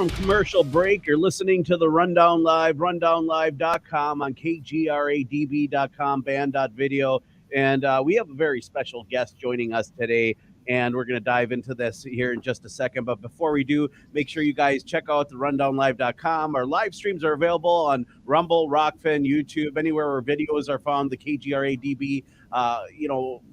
from commercial break. You're listening to the Rundown Live, rundownlive.com on kgradb.com, band.video. And we have a very special guest joining us today, and we're going to dive into this here in just a second. But before we do, make sure you guys check out the rundownlive.com. Our live streams are available on Rumble, Rockfin, YouTube, anywhere where videos are found, the KGRADB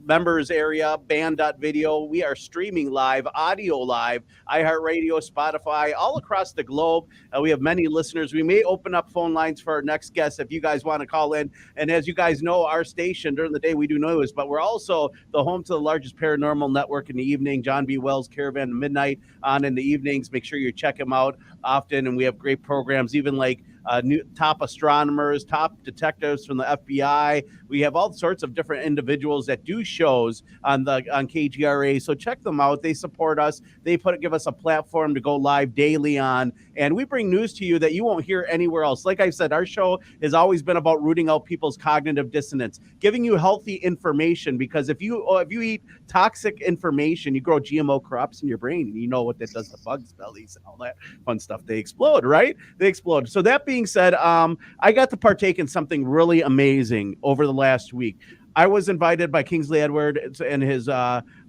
members area, band.video. We are streaming live, audio live, iHeartRadio, Spotify, all across the globe. We have many listeners. We may open up phone lines for our next guest if you guys want to call in. And as you guys know, our station during the day, we do news, but we're also the home to the largest paranormal network in the evening, John B. Wells Caravan of Midnight on in the evenings. Make sure you check him out often. And we have great programs, even like new top astronomers, top detectives from the FBI. We have all sorts of different individuals that do shows on KGRA. So check them out. They support us. They give us a platform to go live daily on, and we bring news to you that you won't hear anywhere else. Like I said, our show has always been about rooting out people's cognitive dissonance, giving you healthy information. Because if you eat toxic information, you grow GMO crops in your brain, and you know what that does to bugs' bellies and all that fun stuff. They explode, right? They explode. So that being said, I got to partake in something really amazing over the last week. I was invited by Kingsley Edward and his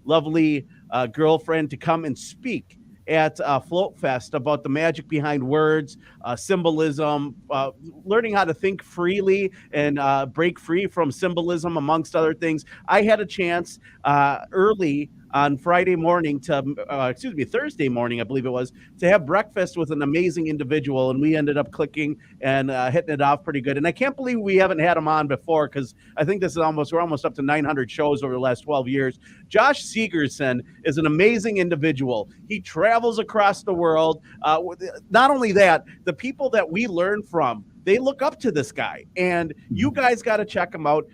lovely girlfriend to come and speak at Float Fest about the magic behind words, symbolism, learning how to think freely and break free from symbolism, amongst other things. I had a chance early on Thursday morning, I believe it was, to have breakfast with an amazing individual, and we ended up clicking and hitting it off pretty good. And I can't believe we haven't had him on before, because I think we're almost up to 900 shows over the last 12 years. Josh Sigurdson is an amazing individual. He travels across the world. Not only that, the people that we learn from, they look up to this guy, and you guys got to check him out.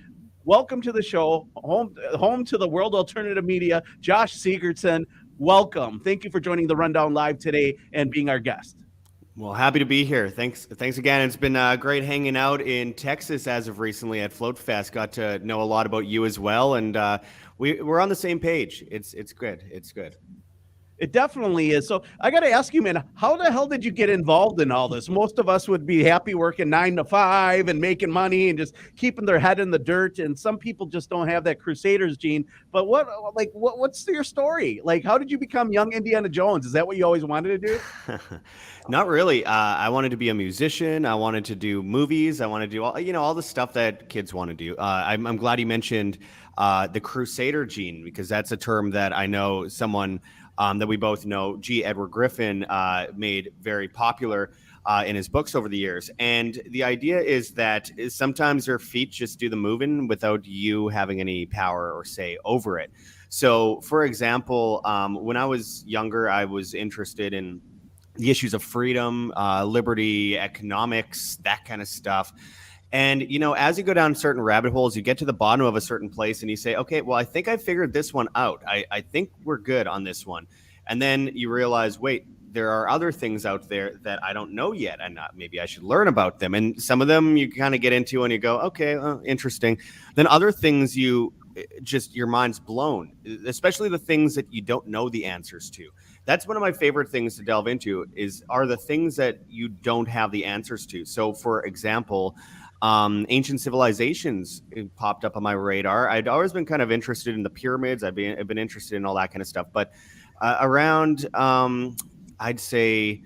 Welcome to the show, home to the World Alternative Media, Josh Sigurdson. Welcome. Thank you for joining the Rundown Live today and being our guest. Well, happy to be here. Thanks again. It's been great hanging out in Texas as of recently at Float Fest. Got to know a lot about you as well, and we're on the same page. It's good. It's good. It definitely is. So I got to ask you, man, how the hell did you get involved in all this? Most of us would be happy working 9 to 5 and making money and just keeping their head in the dirt. And some people just don't have that Crusaders gene. But what's your story? Like, how did you become young Indiana Jones? Is that what you always wanted to do? Not really. I wanted to be a musician. I wanted to do movies. I wanted to do all the stuff that kids want to do. I'm glad you mentioned the Crusader gene, because that's a term that I know someone that we both know, G. Edward Griffin, made very popular in his books over the years. And the idea is that sometimes your feet just do the moving without you having any power or say over it. So, for example, when I was younger, I was interested in the issues of freedom, liberty, economics, that kind of stuff. And, as you go down certain rabbit holes, you get to the bottom of a certain place and you say, okay, well, I think I figured this one out. I think we're good on this one. And then you realize, wait, there are other things out there that I don't know yet, and maybe I should learn about them. And some of them you kind of get into and you go, okay, interesting. Then other things your mind's blown, especially the things that you don't know the answers to. That's one of my favorite things to delve into are the things that you don't have the answers to. So, for example, ancient civilizations popped up on my radar. I'd always been kind of interested in the pyramids. I've been interested in all that kind of stuff. But around, I'd say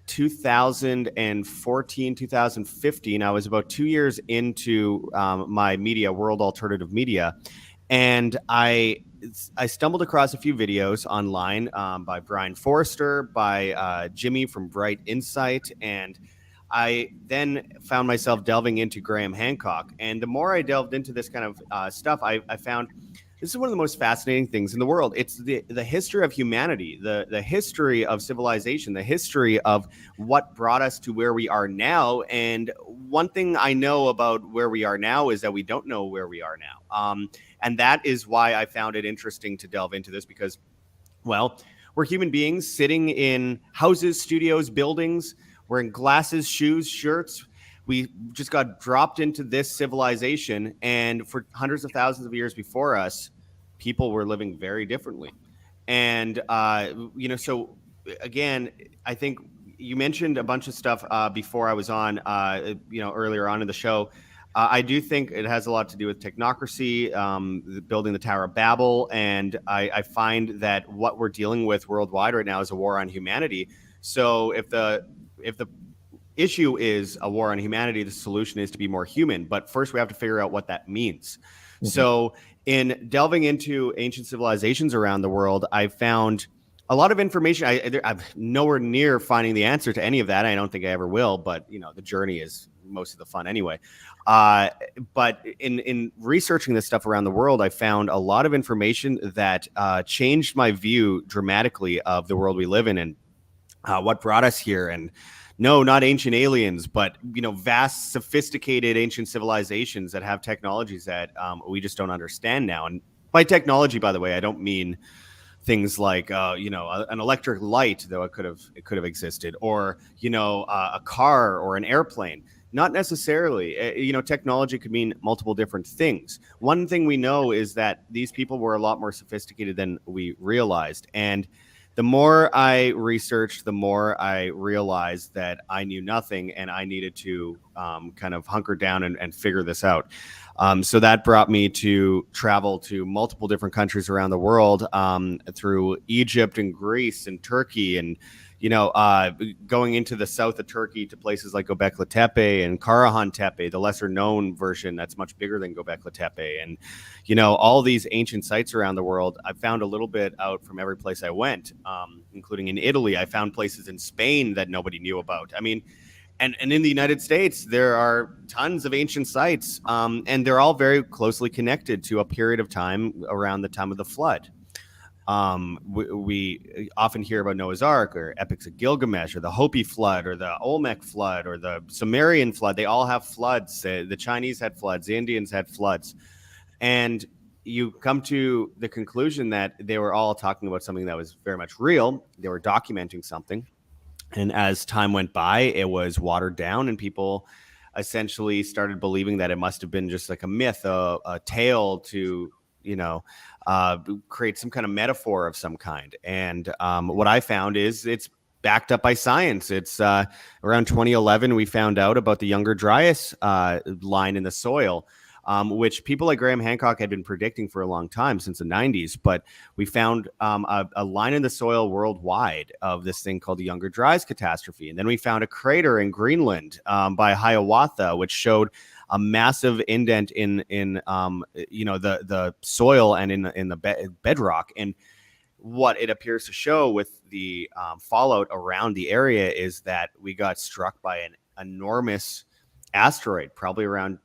2014, 2015, I was about 2 years into my media, World Alternative Media. And I stumbled across a few videos online by Brian Forrester, by Jimmy from Bright Insight, and I then found myself delving into Graham Hancock. And the more I delved into this kind of stuff, I found this is one of the most fascinating things in the world. It's the history of humanity, the history of civilization, the history of what brought us to where we are now. And one thing I know about where we are now is that we don't know where we are now. And that is why I found it interesting to delve into this, because, well, we're human beings sitting in houses, studios, buildings, wearing glasses, shoes, shirts. We just got dropped into this civilization, and for hundreds of thousands of years before us, people were living very differently. And, so again, I think you mentioned a bunch of stuff before I was on, earlier on in the show. I do think it has a lot to do with technocracy, building the Tower of Babel, and I find that what we're dealing with worldwide right now is a war on humanity. So if the issue is a war on humanity, the solution is to be more human. But first, we have to figure out what that means. Mm-hmm. So in delving into ancient civilizations around the world, I found a lot of information. I'm nowhere near finding the answer to any of that. I don't think I ever will, but the journey is most of the fun anyway. But in researching this stuff around the world, I found a lot of information that changed my view dramatically of the world we live in and what brought us here. And no, not ancient aliens, but vast, sophisticated ancient civilizations that have technologies that we just don't understand now. And by technology, by the way, I don't mean things like an electric light, though it could have existed, or a car or an airplane. Not necessarily. Technology could mean multiple different things. One thing we know is that these people were a lot more sophisticated than we realized. And the more I researched, the more I realized that I knew nothing and I needed to kind of hunker down and figure this out. So that brought me to travel to multiple different countries around the world, through Egypt and Greece and Turkey, and going into the south of Turkey to places like Göbekli Tepe and Karahan Tepe, the lesser known version that's much bigger than Göbekli Tepe. And, all these ancient sites around the world, I found a little bit out from every place I went, including in Italy. I found places in Spain that nobody knew about. I mean, and in the United States, there are tons of ancient sites, and they're all very closely connected to a period of time around the time of the flood. We often hear about Noah's Ark or epics of Gilgamesh or the Hopi flood or the Olmec flood or the Sumerian flood. They all have floods. The Chinese had floods. The Indians had floods. And you come to the conclusion that they were all talking about something that was very much real. They were documenting something. And as time went by, it was watered down and people essentially started believing that it must have been just like a myth, a tale to, create some kind of metaphor of some kind. And what I found is it's backed up by science. It's around 2011, we found out about the Younger Dryas line in the soil, which people like Graham Hancock had been predicting for a long time, since the 90s. But we found a line in the soil worldwide of this thing called the Younger Dryas Catastrophe. And then we found a crater in Greenland by Hyawatha, which showed a massive indent in the soil and in the bedrock. And what it appears to show with the fallout around the area is that we got struck by an enormous asteroid, probably around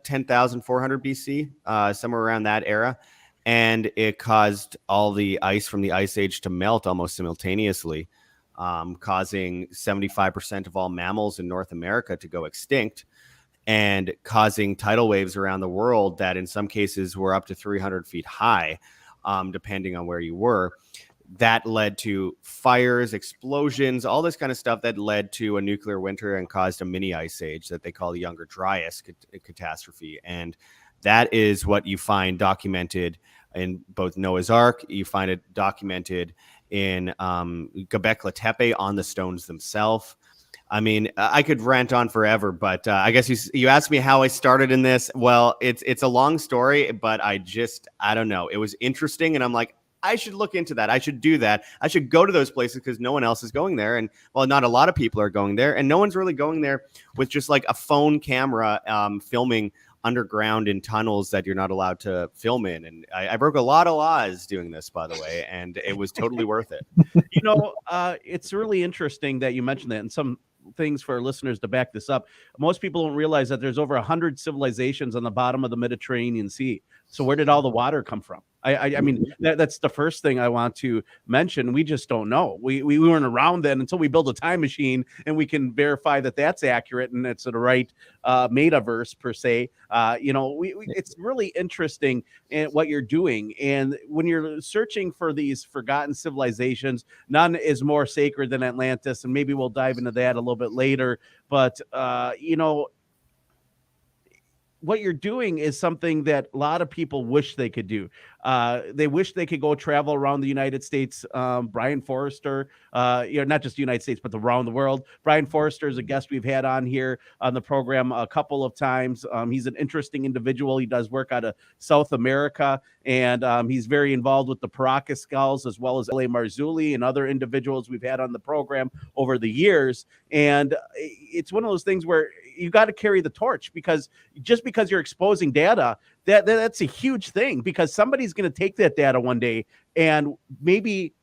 10,400 BC, somewhere around that era. And it caused all the ice from the Ice Age to melt almost simultaneously, causing 75% of all mammals in North America to go extinct, and causing tidal waves around the world that in some cases were up to 300 feet high, depending on where you were. That led to fires, explosions, all this kind of stuff that led to a nuclear winter and caused a mini ice age that they call the Younger Dryas Catastrophe. And that is what you find documented in both Noah's Ark. You find it documented in Göbekli Tepe on the stones themselves. I mean, I could rant on forever, but I guess you asked me how I started in this. Well, it's a long story, but I don't know. It was interesting, and I'm like, I should look into that. I should do that. I should go to those places because no one else is going there. And well, not a lot of people are going there, and no one's really going there with just like a phone camera filming underground in tunnels that you're not allowed to film in. And I broke a lot of laws doing this, by the way, and it was totally worth it. It's really interesting that you mentioned that, and some things for our listeners to back this up. Most people don't realize that there's over 100 civilizations on the bottom of the Mediterranean Sea. So where did all the water come from? I mean, that's the first thing I want to mention. We just don't know. We weren't around then until we build a time machine and we can verify that that's accurate and it's the right metaverse per se. It's really interesting in what you're doing. And when you're searching for these forgotten civilizations, none is more sacred than Atlantis. And maybe we'll dive into that a little bit later. But, what you're doing is something that a lot of people wish they could do. They wish they could go travel around the United States. Brian Forrester, not just the United States, but around the world. Brian Forrester is a guest we've had on here on the program a couple of times. He's an interesting individual. He does work out of South America, and he's very involved with the Paracas Skulls, as well as L.A. Marzulli and other individuals we've had on the program over the years. And it's one of those things where you got to carry the torch, because just because you're exposing data, that's a huge thing, because somebody's going to take that data one day and maybe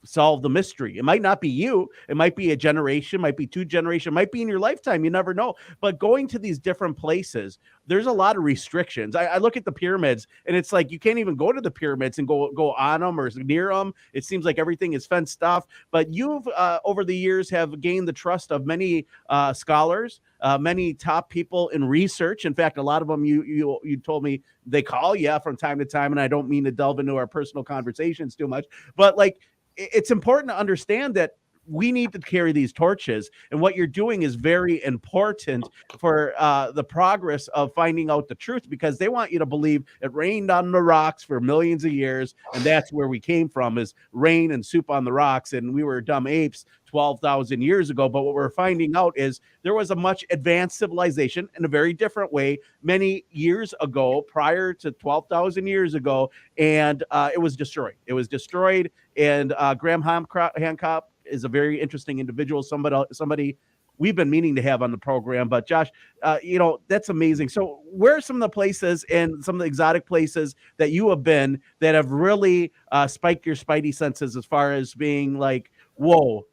solve the mystery. It might not be you. It might be a generation, might be two generations, might be in your lifetime. You never know. But going to these different places, there's a lot of restrictions. I look at the pyramids, and it's like you can't even go to the pyramids and go on them or near them. It seems like everything is fenced off. But you've over the years have gained the trust of many scholars, many top people in research. In fact, a lot of them you told me they call you from time to time, and I don't mean to delve into our personal conversations too much, but like, it's important to understand that we need to carry these torches, and what you're doing is very important for the progress of finding out the truth, because they want you to believe it rained on the rocks for millions of years, and that's where we came from, is rain and soup on the rocks, and we were dumb apes 12,000 years ago. But what we're finding out is there was a much advanced civilization in a very different way many years ago, prior to 12,000 years ago, and it was destroyed. And Graham Hancock is a very interesting individual, somebody we've been meaning to have on the program. But Josh, that's amazing. So where are some of the places and some of the exotic places that you have been that have really spiked your spidey senses, as far as being like, whoa,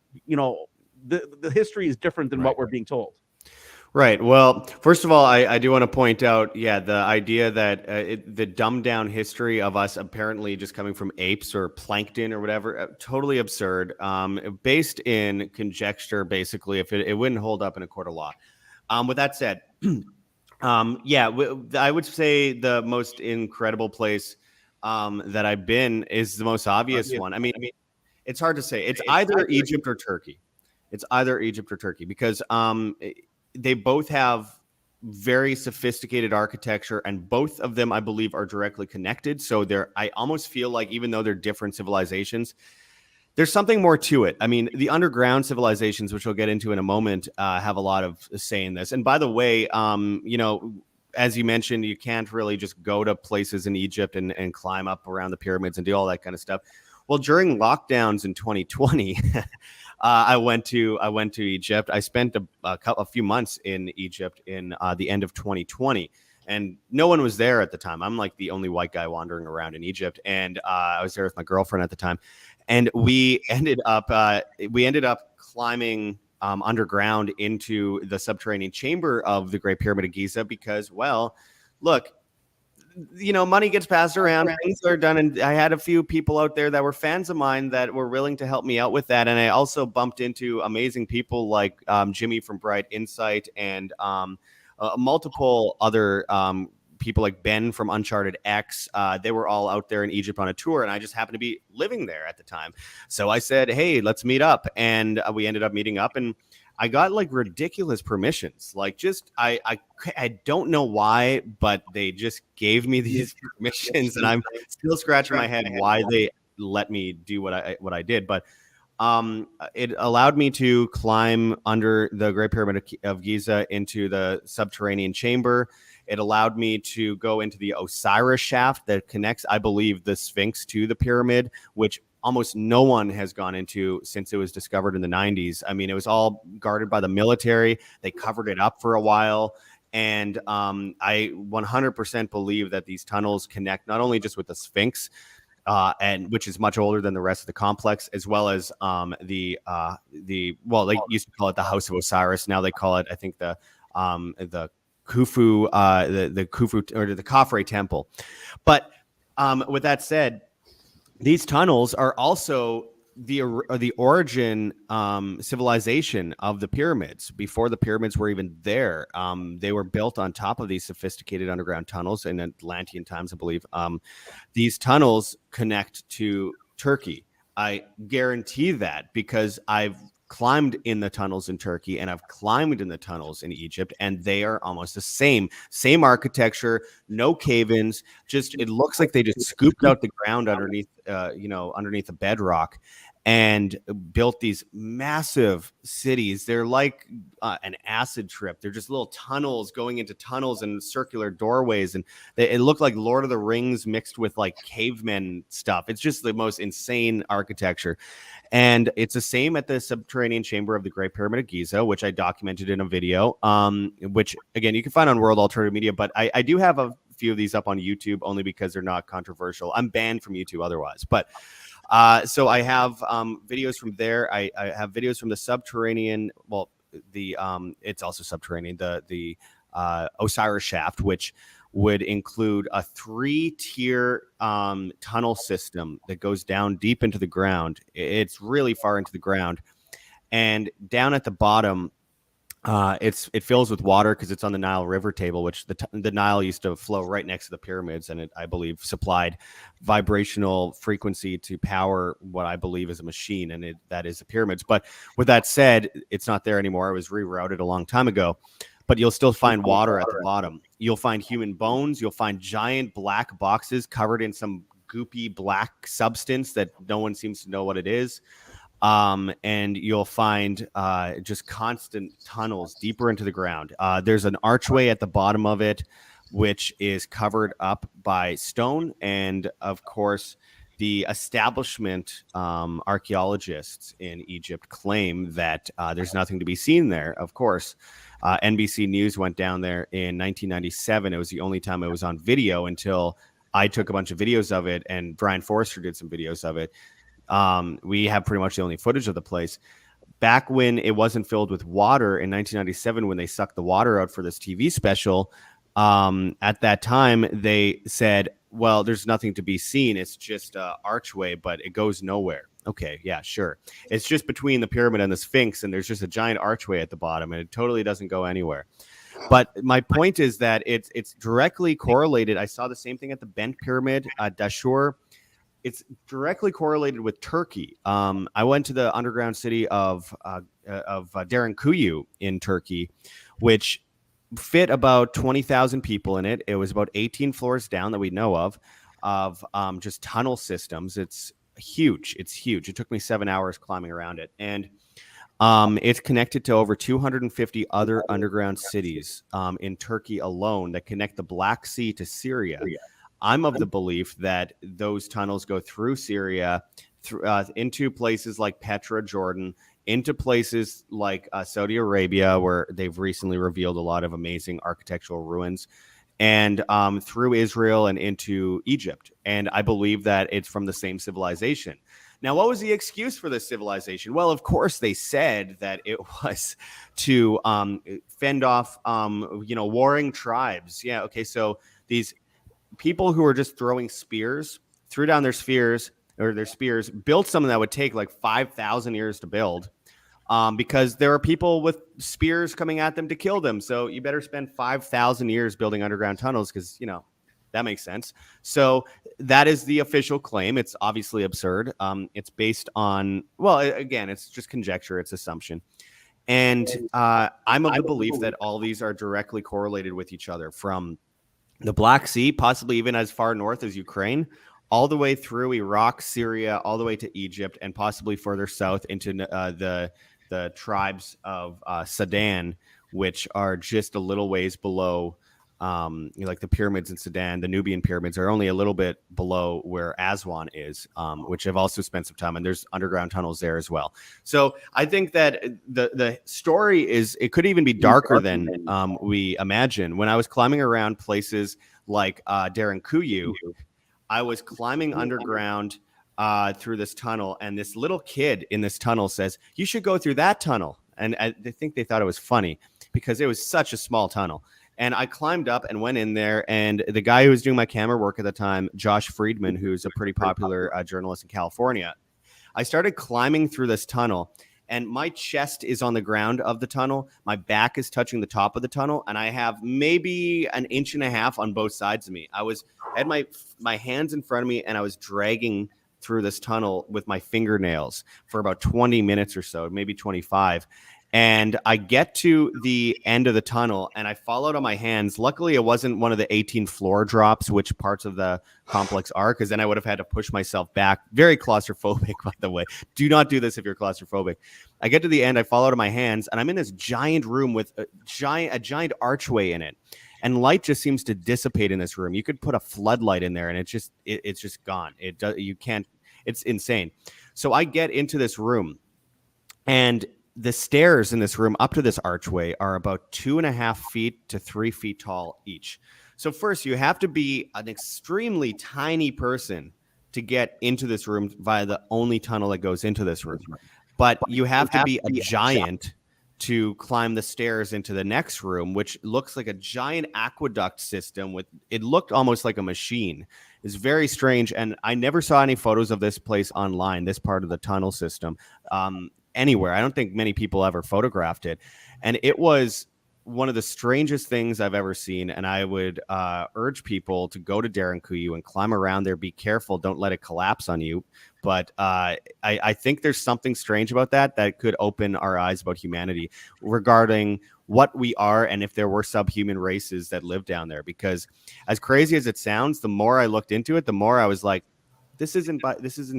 the history is different than what we're being told? Right. Well, first of all, I do want to point out, the idea that the dumbed down history of us apparently just coming from apes or plankton or whatever, totally absurd, based in conjecture, basically, if it wouldn't hold up in a court of law. With that said, I would say the most incredible place that I've been is the most obvious one. I mean, it's hard to say. It's either Egypt or Turkey. Because they both have very sophisticated architecture, and both of them, I believe, are directly connected. So I almost feel like, even though they're different civilizations, there's something more to it. I mean, the underground civilizations, which we'll get into in a moment, have a lot of say in this. And by the way, as you mentioned, you can't really just go to places in Egypt and climb up around the pyramids and do all that kind of stuff. Well, during lockdowns in 2020, I went to Egypt. I spent a few months in Egypt in the end of 2020, and no one was there at the time. I'm like the only white guy wandering around in Egypt, and I was there with my girlfriend at the time, and we ended up climbing underground into the subterranean chamber of the Great Pyramid of Giza, because, well, look, money gets passed around, things are done. And I had a few people out there that were fans of mine that were willing to help me out with that. And I also bumped into amazing people like Jimmy from Bright Insight, and multiple other people like Ben from Uncharted X. They were all out there in Egypt on a tour, and I just happened to be living there at the time. So I said, hey, let's meet up. And we ended up meeting up, and I got like ridiculous permissions. Like, just I don't know why, but they just gave me these permissions, and I'm still scratching my head why they let me do what I did. But it allowed me to climb under the Great Pyramid of Giza into the subterranean chamber. It allowed me to go into the Osiris shaft that connects, I believe, the Sphinx to the pyramid, which almost no one has gone into since it was discovered in the 90s. I mean, it was all guarded by the military. They covered it up for a while. And I 100% believe that these tunnels connect not only just with the Sphinx, and which is much older than the rest of the complex, as well as they used to call it the House of Osiris. Now they call it, I think, the Khufu, the Khufu, or the Khafre Temple. But with that said, these tunnels are also the origin civilization of the pyramids. Before the pyramids were even there, they were built on top of these sophisticated underground tunnels in Atlantean times, I believe. These tunnels connect to Turkey. I guarantee that, because I've climbed in the tunnels in Turkey, and I've climbed in the tunnels in Egypt, and they are almost the same architecture, no cave-ins. Just it looks like they just scooped out the ground underneath, underneath the bedrock, and built these massive cities. They're like an acid trip. They're just little tunnels going into tunnels and circular doorways, and it looked like Lord of the Rings mixed with like cavemen stuff. It's just the most insane architecture. And it's the same at the subterranean chamber of the Great Pyramid of Giza, which I documented in a video, which, again, you can find on World Alternative Media. But I do have a few of these up on YouTube only because they're not controversial. I'm banned from YouTube otherwise. But so I have videos from there. I have videos from the subterranean. Well, it's also subterranean. The Osiris shaft, which would include a 3-tier tunnel system that goes down deep into the ground. It's really far into the ground. And down at the bottom, it fills with water because it's on the Nile River table, which the Nile used to flow right next to the pyramids, and it, I believe, supplied vibrational frequency to power what I believe is a machine, and that is the pyramids. But with that said, it's not there anymore. It was rerouted a long time ago. But you'll still find water at the bottom. You'll find human bones. You'll find giant black boxes covered in some goopy black substance that no one seems to know what it is. And you'll find just constant tunnels deeper into the ground. There's an archway at the bottom of it, which is covered up by stone. And of course, the establishment archaeologists in Egypt claim that there's nothing to be seen there, of course. NBC News went down there in 1997. It was the only time it was on video until I took a bunch of videos of it, and Brian Forrester did some videos of it. We have pretty much the only footage of the place. Back when it wasn't filled with water in 1997, when they sucked the water out for this TV special, at that time, they said, well, there's nothing to be seen. It's just an archway, but it goes nowhere. Okay, yeah, sure. It's just between the pyramid and the Sphinx, and there's just a giant archway at the bottom, and it totally doesn't go anywhere. But my point is that it's directly correlated. I saw the same thing at the Bent Pyramid, Dashur. It's directly correlated with Turkey. I went to the underground city of Derenkuyu in Turkey, which fit about 20,000 people in it. It was about 18 floors down that we know of just tunnel systems. It's huge. It's huge. It took me 7 hours climbing around it. And it's connected to over 250 other underground cities in Turkey alone that connect the Black Sea to Syria. I'm of the belief that those tunnels go through Syria, into places like Petra, Jordan, into places like Saudi Arabia, where they've recently revealed a lot of amazing architectural ruins, and through Israel and into Egypt. And I believe that it's from the same civilization. Now, what was the excuse for this civilization? Well, of course, they said that it was to fend off, warring tribes. Yeah, okay, so these people who are just throwing spears, threw down their spears, built something that would take like 5,000 years to build, because there are people with spears coming at them to kill them. So you better spend 5,000 years building underground tunnels because, that makes sense. So that is the official claim. It's obviously absurd. It's based on, well, again, it's just conjecture. It's assumption. And I'm of the belief that all these are directly correlated with each other, from the Black Sea, possibly even as far north as Ukraine, all the way through Iraq, Syria, all the way to Egypt, and possibly further south into the tribes of Sudan, which are just a little ways below, like the pyramids in Sudan. The Nubian pyramids are only a little bit below where Aswan is, which I've also spent some time, and there's underground tunnels there as well. So I think that the story it could even be darker than we imagine. When I was climbing around places like Derenkuyu, I was climbing underground through this tunnel, and this little kid in this tunnel says, "You should go through that tunnel." And I think they thought it was funny because it was such a small tunnel. And I climbed up and went in there, and the guy who was doing my camera work at the time, Josh Friedman, who's a pretty popular journalist in California, I started climbing through this tunnel, and my chest is on the ground of the tunnel. My back is touching the top of the tunnel, and I have maybe an inch and a half on both sides of me. I had my hands in front of me, and I was dragging through this tunnel with my fingernails for about 20 minutes or so, maybe 25. And I get to the end of the tunnel and I fall out on my hands. Luckily, it wasn't one of the 18 floor drops, which parts of the complex are, because then I would have had to push myself back. Very claustrophobic, by the way. Do not do this if you're claustrophobic. I get to the end, I fall out of my hands, and I'm in this giant room with a giant archway in it. And light just seems to dissipate in this room. You could put a floodlight in there and it's just gone. You can't, it's insane. So I get into this room, and the stairs in this room up to this archway are about 2.5 feet to 3 feet tall each. So first, you have to be an extremely tiny person to get into this room via the only tunnel that goes into this room. But you have to be a giant to climb the stairs into the next room, which looks like a giant aqueduct system. It looked almost like a machine. It's very strange. And I never saw any photos of this place online, this part of the tunnel system. Anywhere. I don't think many people ever photographed it. And it was one of the strangest things I've ever seen. And I would urge people to go to Derenkuyu and climb around there. Be careful. Don't let it collapse on you. But I think there's something strange about that could open our eyes about humanity regarding what we are and if there were subhuman races that live down there. Because as crazy as it sounds, the more I looked into it, the more I was like, this isn't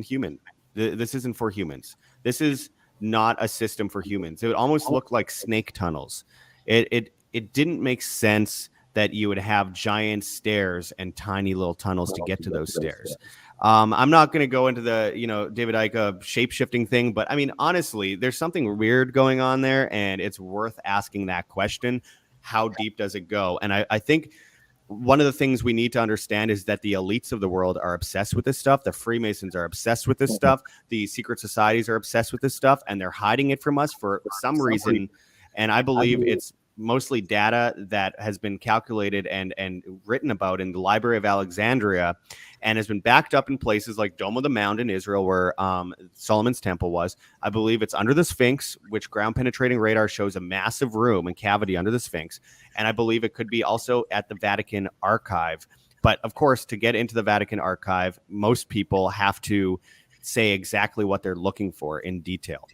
human. This isn't for humans. This is not a system for humans. It would almost look like snake tunnels. It didn't make sense that you would have giant stairs and tiny little tunnels to get to those stairs. I'm not going to go into the, David Icke shape-shifting thing, but I mean, honestly, there's something weird going on there, and it's worth asking that question. How deep does it go? And I think one of the things we need to understand is that the elites of the world are obsessed with this stuff. The Freemasons are obsessed with this stuff. The secret societies are obsessed with this stuff, and they're hiding it from us for some reason. And I believe it's mostly data that has been calculated and written about in the Library of Alexandria and has been backed up in places like Dome of the Mount in Israel, where Solomon's Temple was. I believe it's under the Sphinx, which ground penetrating radar shows a massive room and cavity under the Sphinx. And I believe it could be also at the Vatican archive. But of course, to get into the Vatican archive, most people have to say exactly what they're looking for in detail.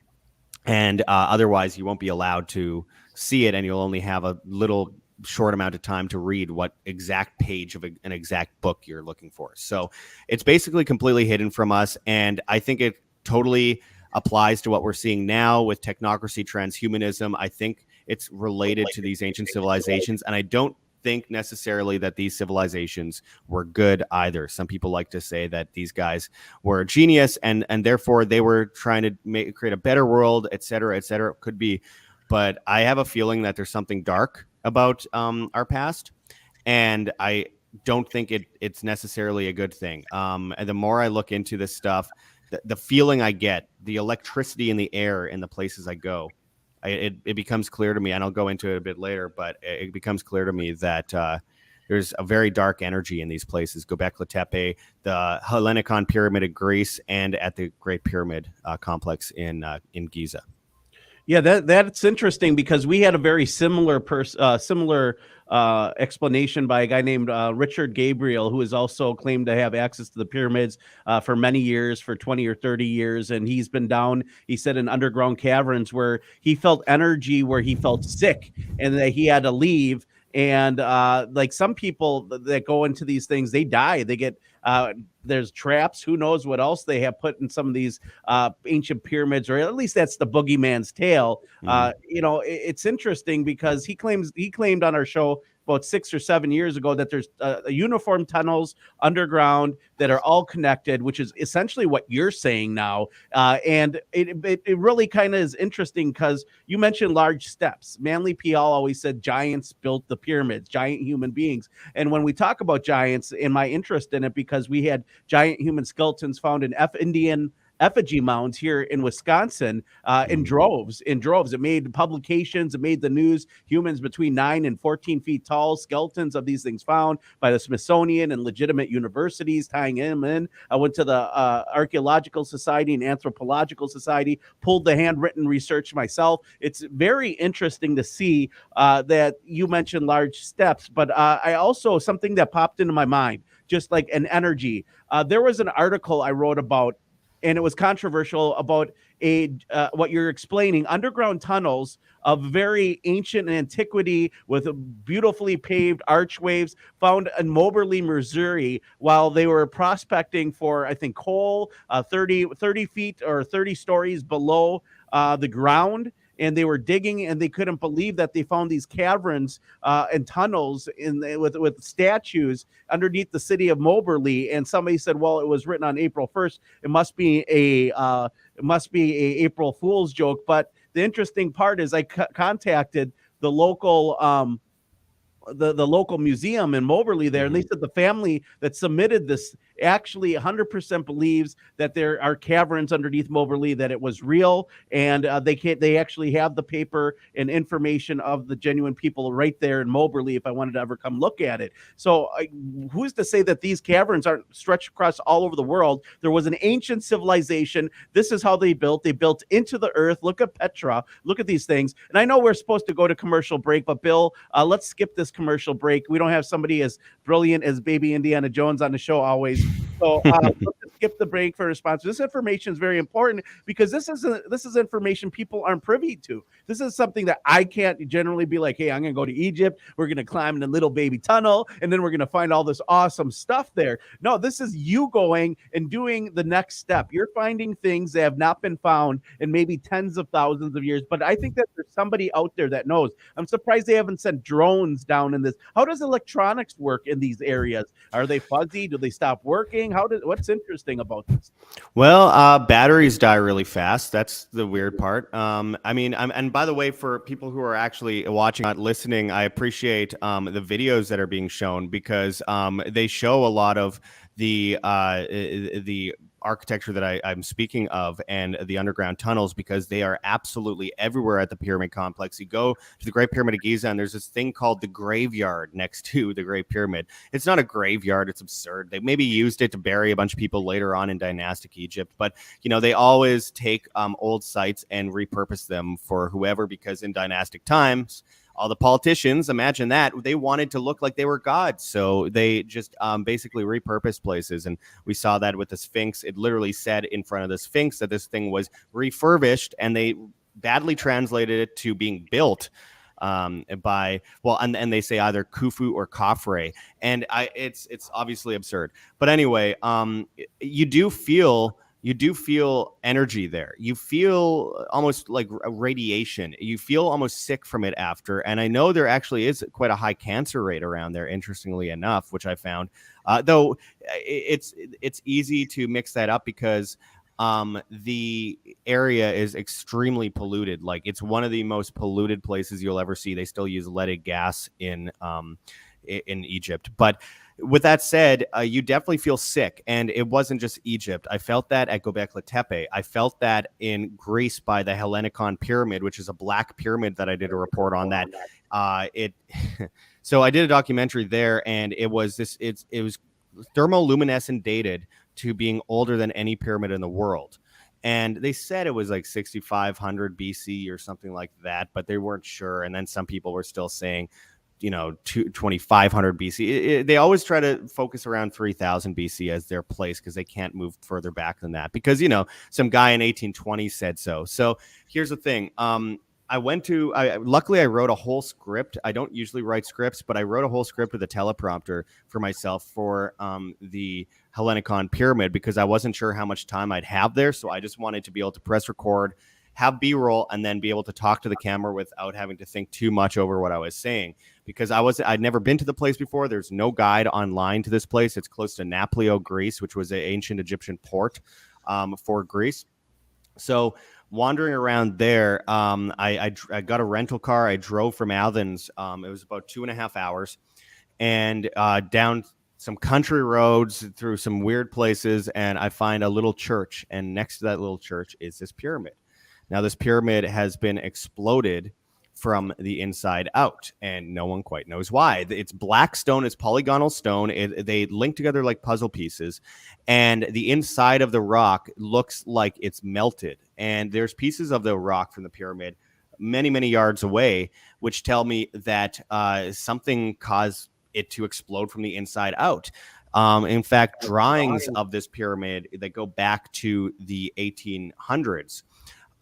And otherwise, you won't be allowed to see it, and you'll only have a little short amount of time to read what exact page of an exact book you're looking for. So it's basically completely hidden from us. And I think it totally applies to what we're seeing now with technocracy, transhumanism. I think it's related to these ancient civilizations. And I don't think necessarily that these civilizations were good either. Some people like to say that these guys were a genius and therefore they were trying to create a better world, et cetera, et cetera. It could be. But I have a feeling that there's something dark about our past, and I don't think it's necessarily a good thing. And the more I look into this stuff, the feeling I get, the electricity in the air in the places I go, it becomes clear to me, and I'll go into it a bit later, but it becomes clear to me that there's a very dark energy in these places. Göbekli Tepe, the Hellenikon Pyramid of Greece, and at the Great Pyramid complex in Giza. Yeah, that's interesting because we had a very similar explanation by a guy named Richard Gabriel, who has also claimed to have access to the pyramids for many years, for 20 or 30 years. And he's been down, he said, in underground caverns where he felt energy, where he felt sick and that he had to leave. And like some people that go into these things, they die. They get there's traps. Who knows what else they have put in some of these ancient pyramids, or at least that's the boogeyman's tale. It's interesting because he claimed on our show about 6 or 7 years ago that there's uniform tunnels underground that are all connected, which is essentially what you're saying now. And it really kind of is interesting because you mentioned large steps. Manly P.L. always said giants built the pyramids, giant human beings. And when we talk about giants, in my interest in it, because we had giant human skeletons found in Indian effigy mounds here in Wisconsin in droves. It made publications, it made the news. Humans between 9 and 14 feet tall, skeletons of these things found by the Smithsonian and legitimate universities tying them in. I went to the Archaeological Society and Anthropological Society, pulled the handwritten research myself. It's very interesting to see that you mentioned large steps, but I also, something that popped into my mind, just like an energy. There was an article I wrote about, and it was controversial, about what you're explaining, underground tunnels of very ancient antiquity with beautifully paved archways found in Moberly, Missouri, while they were prospecting for, I think, coal 30 feet or 30 stories below the ground. And they were digging, and they couldn't believe that they found these caverns and tunnels with statues underneath the city of Moberly. And somebody said, "Well, it was written on April 1st. It must be a April Fool's joke." But the interesting part is, I contacted the local the local museum in Moberly there, and they said the family that submitted this actually 100% believes that there are caverns underneath Moberly, that it was real, and they actually have the paper and information of the genuine people right there in Moberly if I wanted to ever come look at it. So who's to say that these caverns aren't stretched across all over the world? There was an ancient civilization. This is how they built. They built into the earth. Look at Petra. Look at these things. And I know we're supposed to go to commercial break, but Bill, let's skip this commercial break. We don't have somebody as brilliant as baby Indiana Jones on the show always. So let's just skip the break for a sponsor. This information is very important because this is information people aren't privy to. This is something that I can't generally be like, hey, I'm going to go to Egypt. We're going to climb in a little baby tunnel, and then we're going to find all this awesome stuff there. No, this is you going and doing the next step. You're finding things that have not been found in maybe tens of thousands of years. But I think that there's somebody out there that knows. I'm surprised they haven't sent drones down in this. How does electronics work in these areas? Are they fuzzy? Do they stop working? What's interesting about this? Well, batteries die really fast. That's the weird part. And by the way, for people who are actually watching, not listening, I appreciate the videos that are being shown because they show a lot of the architecture that I'm speaking of and the underground tunnels, because they are absolutely everywhere at the pyramid complex. You go to the Great Pyramid of Giza, and there's this thing called the graveyard next to the Great Pyramid. It's not a graveyard. It's absurd. They maybe used it to bury a bunch of people later on in dynastic Egypt, but they always take old sites and repurpose them for whoever, because in dynastic times, all the politicians, imagine that, they wanted to look like they were gods. So they just basically repurposed places. And we saw that with the Sphinx. It literally said in front of the Sphinx that this thing was refurbished, and they badly translated it to being built and they say either Khufu or Khafre. And it's obviously absurd. But anyway, you do feel energy there. You feel almost like a radiation. You feel almost sick from it after. And I know there actually is quite a high cancer rate around there, interestingly enough, which I found. Though it's easy to mix that up because the area is extremely polluted. Like, it's one of the most polluted places you'll ever see. They still use leaded gas in Egypt. But with that said, you definitely feel sick. And it wasn't just Egypt. I felt that at Göbekli Tepe. I felt that in Greece by the Hellenikon Pyramid, which is a black pyramid that I did a report on that. So I did a documentary there, and it was thermoluminescent dated to being older than any pyramid in the world. And they said it was like 6,500 BC or something like that, but they weren't sure. And then some people were still saying, 2,500 BC. They always try to focus around 3,000 BC as their place because they can't move further back than that because, some guy in 1820 said so. So here's the thing. Luckily I wrote a whole script. I don't usually write scripts, but I wrote a whole script with a teleprompter for myself for the Hellenikon Pyramid because I wasn't sure how much time I'd have there. So I just wanted to be able to press record, have B-roll, and then be able to talk to the camera without having to think too much over what I was saying. Because I'd never been to the place before. There's no guide online to this place. It's close to Naplio, Greece, which was an ancient Egyptian port for Greece. So wandering around there, I got a rental car. I drove from Athens. It was about 2.5 hours, and down some country roads through some weird places, and I find a little church. And next to that little church is this pyramid. Now, this pyramid has been exploded from the inside out, and no one quite knows why. It's black stone, it's polygonal stone. They link together like puzzle pieces, and the inside of the rock looks like it's melted. And there's pieces of the rock from the pyramid many, many yards away, which tell me that something caused it to explode from the inside out. In fact, drawings of this pyramid that go back to the 1800s.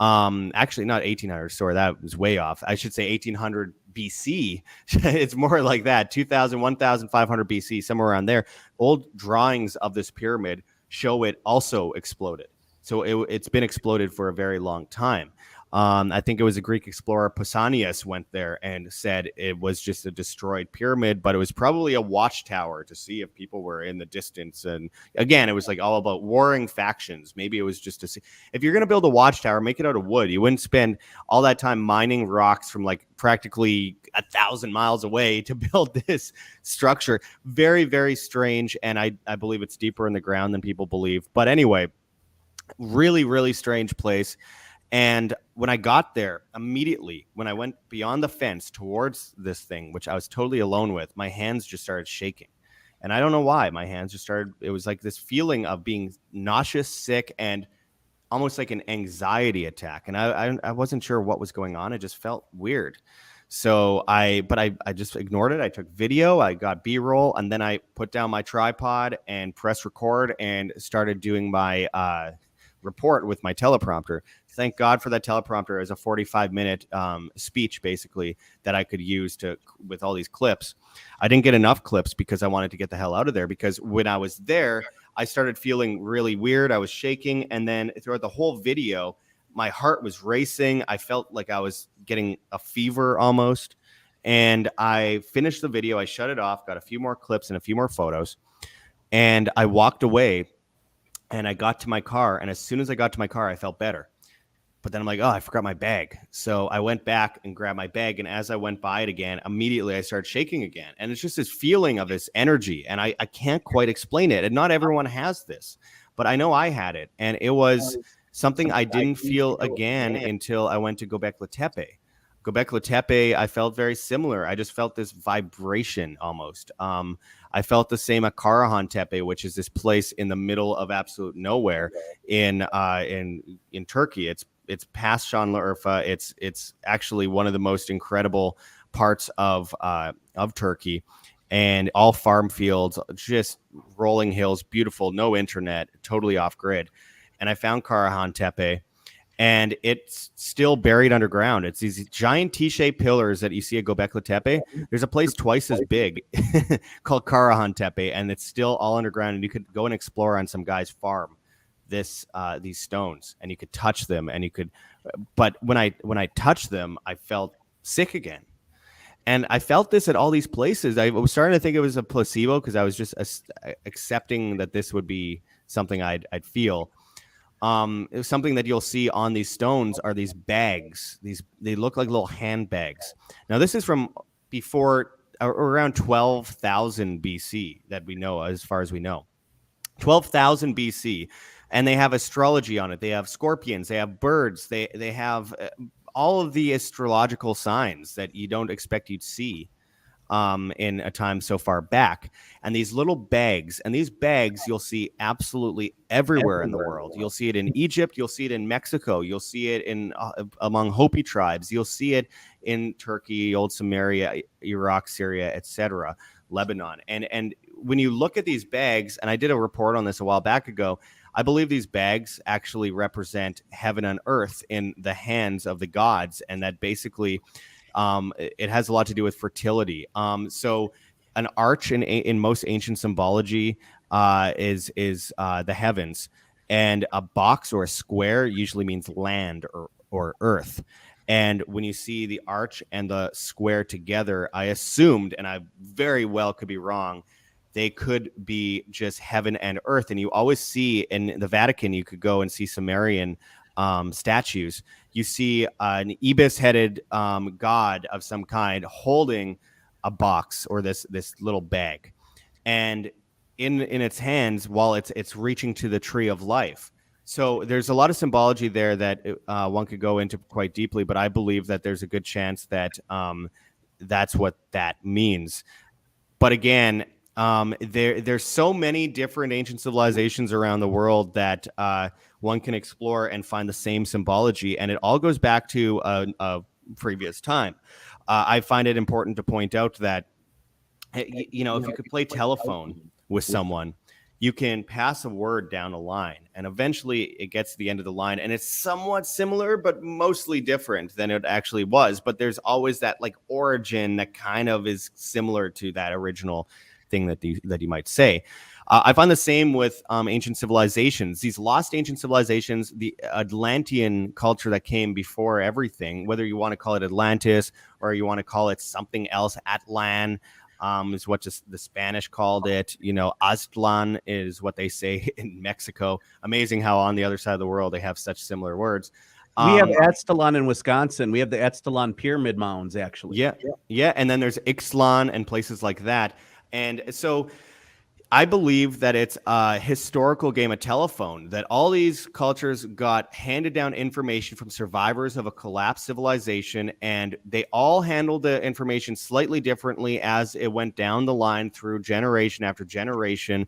Actually, not 1800. Sorry, that was way off. I should say 1800 BC. It's more like that, 2000, 1500 BC, somewhere around there. Old drawings of this pyramid show it also exploded. So it's been exploded for a very long time. I think it was a Greek explorer, Pausanias, went there and said it was just a destroyed pyramid, but it was probably a watchtower to see if people were in the distance. And again, it was like all about warring factions. Maybe it was just to see if you're going to build a watchtower, make it out of wood. You wouldn't spend all that time mining rocks from like practically 1,000 miles away to build this structure. Very, very strange. And I believe it's deeper in the ground than people believe. But anyway, really, really strange place. And when I got there, immediately, when I went beyond the fence towards this thing, which I was totally alone with, my hands just started shaking. And I don't know why. My hands just started, it was like this feeling of being nauseous, sick, and almost like an anxiety attack. And I wasn't sure what was going on. It just felt weird. So I just ignored it. I took video, I got B-roll, and then I put down my tripod and press record and started doing my report with my teleprompter. Thank God for that teleprompter as a 45-minute speech, basically, that I could use with all these clips. I didn't get enough clips because I wanted to get the hell out of there, because when I was there, I started feeling really weird. I was shaking. And then throughout the whole video, my heart was racing. I felt like I was getting a fever almost. And I finished the video. I shut it off, got a few more clips and a few more photos. And I walked away and I got to my car. And as soon as I got to my car, I felt better. But then I'm like, oh, I forgot my bag. So I went back and grabbed my bag. And as I went by it again, immediately I started shaking again. And it's just this feeling of this energy. And I can't quite explain it. And not everyone has this, but I know I had it. And it was something I didn't feel again until I went to Göbekli Tepe. Göbekli Tepe, I felt very similar. I just felt this vibration almost. I felt the same at Karahan Tepe, which is this place in the middle of absolute nowhere in Turkey. It's past Şanlıurfa. It's actually one of the most incredible parts of Turkey, and all farm fields, just rolling hills, beautiful, no internet, totally off grid. And I found Karahan Tepe, and it's still buried underground. It's these giant T-shaped pillars that you see at Göbekli Tepe. There's a place twice as big called Karahan Tepe, and it's still all underground. And you could go and explore on some guy's farm these stones, and you could touch them, and you could. But when I touched them, I felt sick again. And I felt this at all these places. I was starting to think it was a placebo because I was just accepting that this would be something I'd feel. It was something that you'll see on these stones are these bags. They look like little handbags. Now, this is from before around 12,000 BC that we know, as far as we know. 12,000 BC. And they have astrology on it. They have scorpions. They have birds. They have all of the astrological signs that you don't expect you'd see in a time so far back. And these little bags, and these bags you'll see absolutely everywhere in the world. You'll see it in Egypt. You'll see it in Mexico. You'll see it in among Hopi tribes. You'll see it in Turkey, old Samaria, Iraq, Syria, etc., Lebanon. And when you look at these bags, and I did a report on this a while back ago, I believe these bags actually represent heaven and earth in the hands of the gods, and that basically it has a lot to do with fertility. So an arch in most ancient symbology is the heavens, and a box or a square usually means land or earth. And when you see the arch and the square together, I assumed, and I very well could be wrong, they could be just heaven and earth. And you always see in the Vatican, you could go and see Sumerian statues. You see an ibis-headed god of some kind holding a box or this little bag, and in its hands while it's reaching to the tree of life. So there's a lot of symbology there that one could go into quite deeply, but I believe that there's a good chance that that's what that means. But again, there's so many different ancient civilizations around the world that one can explore and find the same symbology, and it all goes back to a previous time. I find it important to point out that If you could play telephone with someone, you can pass a word down a line, and eventually it gets to the end of the line, and it's somewhat similar, but mostly different than it actually was. But there's always that like origin that kind of is similar to that original thing that you might say. I find the same with ancient civilizations. These lost ancient civilizations, the Atlantean culture that came before everything, whether you want to call it Atlantis or you want to call it something else, Atlan, is what just the Spanish called it. Aztlan is what they say in Mexico. Amazing how on the other side of the world they have such similar words. We have Aztlan in Wisconsin. We have the Aztlan pyramid mounds, actually. Yeah. And then there's Ixtlan and places like that. And so I believe that it's a historical game of telephone, that all these cultures got handed down information from survivors of a collapsed civilization, and they all handled the information slightly differently as it went down the line through generation after generation.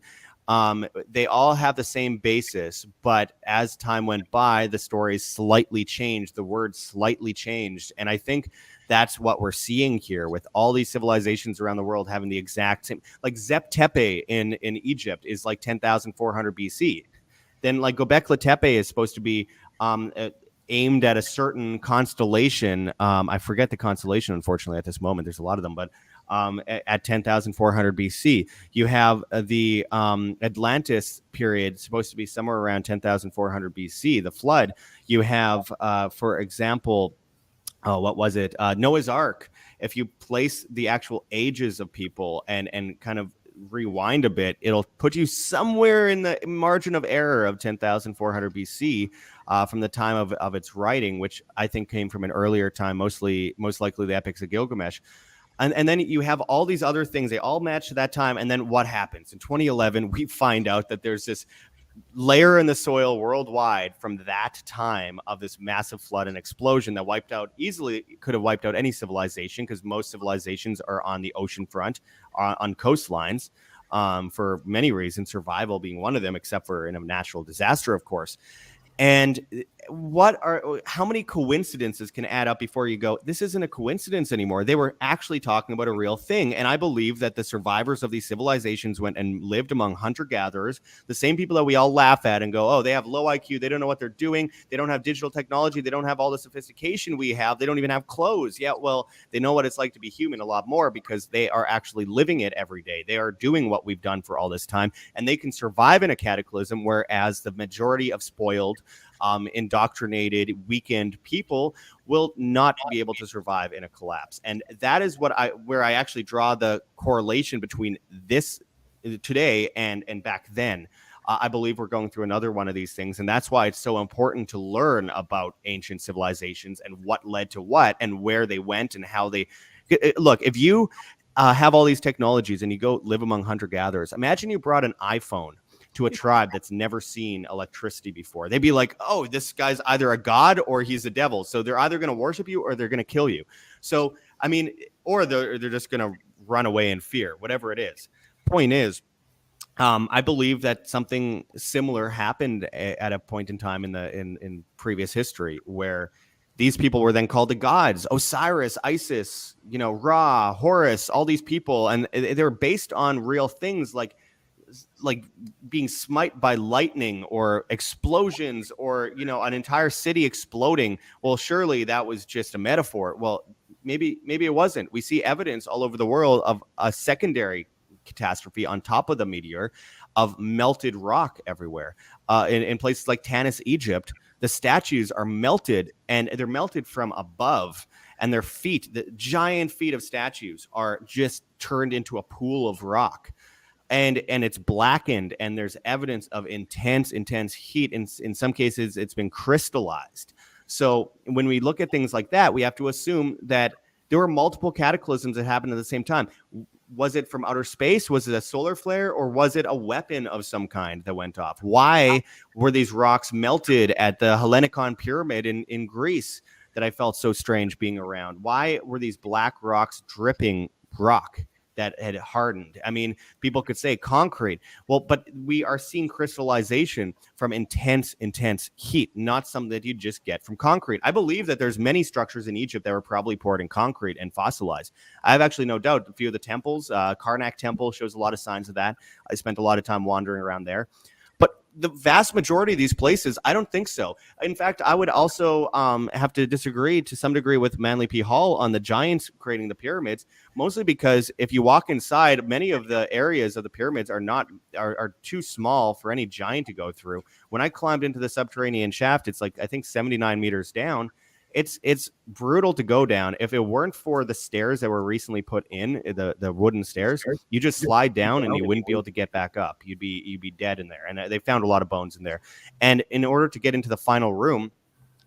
They all have the same basis, but as time went by, the stories slightly changed, the words slightly changed. And I think that's what we're seeing here with all these civilizations around the world having the exact same, like Zep Tepe in Egypt is like 10,400 BC. Then like Göbekli Tepe is supposed to be aimed at a certain constellation. I forget the constellation, unfortunately, at this moment. There's a lot of them, but at 10,400 BC. You have the Atlantis period supposed to be somewhere around 10,400 BC. The flood. You have, for example, what was it? Noah's Ark. If you place the actual ages of people and kind of rewind a bit, it'll put you somewhere in the margin of error of 10,400 BC from the time of its writing, which I think came from an earlier time, most likely the epics of Gilgamesh. And then you have all these other things. They all match to that time. And then what happens? In 2011, we find out that there's this layer in the soil worldwide from that time of this massive flood and explosion that could have wiped out any civilization, because most civilizations are on the ocean front, on coastlines, for many reasons, survival being one of them, except for in a natural disaster, of course. And how many coincidences can add up before you go, this isn't a coincidence anymore? They were actually talking about a real thing. And I believe that the survivors of these civilizations went and lived among hunter-gatherers, the same people that we all laugh at and go, oh, they have low IQ, they don't know what they're doing, they don't have digital technology, they don't have all the sophistication we have, they don't even have clothes. Yeah, well, they know what it's like to be human a lot more, because they are actually living it every day. They are doing what we've done for all this time, and they can survive in a cataclysm, whereas the majority of spoiled, indoctrinated, weakened people will not be able to survive in a collapse. And that is where I actually draw the correlation between this today and back then. I believe we're going through another one of these things, and that's why it's so important to learn about ancient civilizations and what led to what and where they went and how they look. If you have all these technologies and you go live among hunter-gatherers, imagine you brought an iPhone to a tribe that's never seen electricity before. They'd be like, oh, this guy's either a god or he's a devil. So they're either going to worship you or they're going to kill you. So, I mean, or they're just going to run away in fear, whatever it is. Point is, I believe that something similar happened at a point in time in previous history, where these people were then called the gods: Osiris, Isis, Ra, Horus, all these people. And they're based on real things like being smite by lightning or explosions or, an entire city exploding. Well, surely that was just a metaphor. Well, maybe it wasn't. We see evidence all over the world of a secondary catastrophe on top of the meteor, of melted rock everywhere. In places like Tanis, Egypt, the statues are melted, and they're melted from above, and their feet, the giant feet of statues, are just turned into a pool of rock. And it's blackened, and there's evidence of intense heat. In some cases, it's been crystallized. So when we look at things like that, we have to assume that there were multiple cataclysms that happened at the same time. Was it from outer space? Was it a solar flare? Or was it a weapon of some kind that went off? Why were these rocks melted at the Hellenikon pyramid in Greece that I felt so strange being around? Why were these black rocks dripping rock that had hardened. I mean, people could say concrete. Well, but we are seeing crystallization from intense heat, not something that you just get from concrete. I believe that there's many structures in Egypt that were probably poured in concrete and fossilized. I have actually no doubt a few of the temples, Karnak Temple shows a lot of signs of that. I spent a lot of time wandering around there. But the vast majority of these places, I don't think so. In fact, I would also have to disagree to some degree with Manly P. Hall on the giants creating the pyramids, mostly because if you walk inside, many of the areas of the pyramids are too small for any giant to go through. When I climbed into the subterranean shaft, it's like, I think 79 meters down. It's brutal to go down. If it weren't for the stairs that were recently put in, the wooden stairs, you just slide down and you wouldn't be able to get back up. You'd be dead in there. And they found a lot of bones in there. And in order to get into the final room,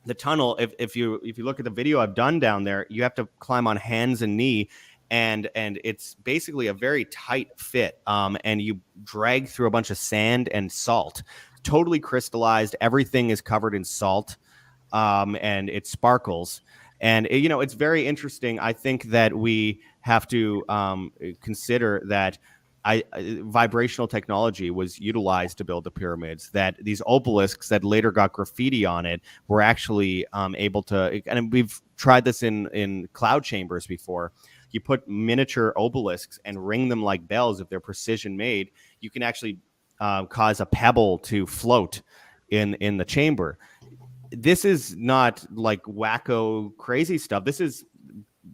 the tunnel, if you look at the video I've done down there, you have to climb on hands and knee. And it's basically a very tight fit. And you drag through a bunch of sand and salt, totally crystallized. Everything is covered in salt. And it sparkles. And, it's very interesting. I think that we have to consider that vibrational technology was utilized to build the pyramids, that these obelisks that later got graffiti on it were actually able to, and we've tried this in cloud chambers before. You put miniature obelisks and ring them like bells. If they're precision made, you can actually cause a pebble to float in the chamber. This is not like wacko crazy stuff. This is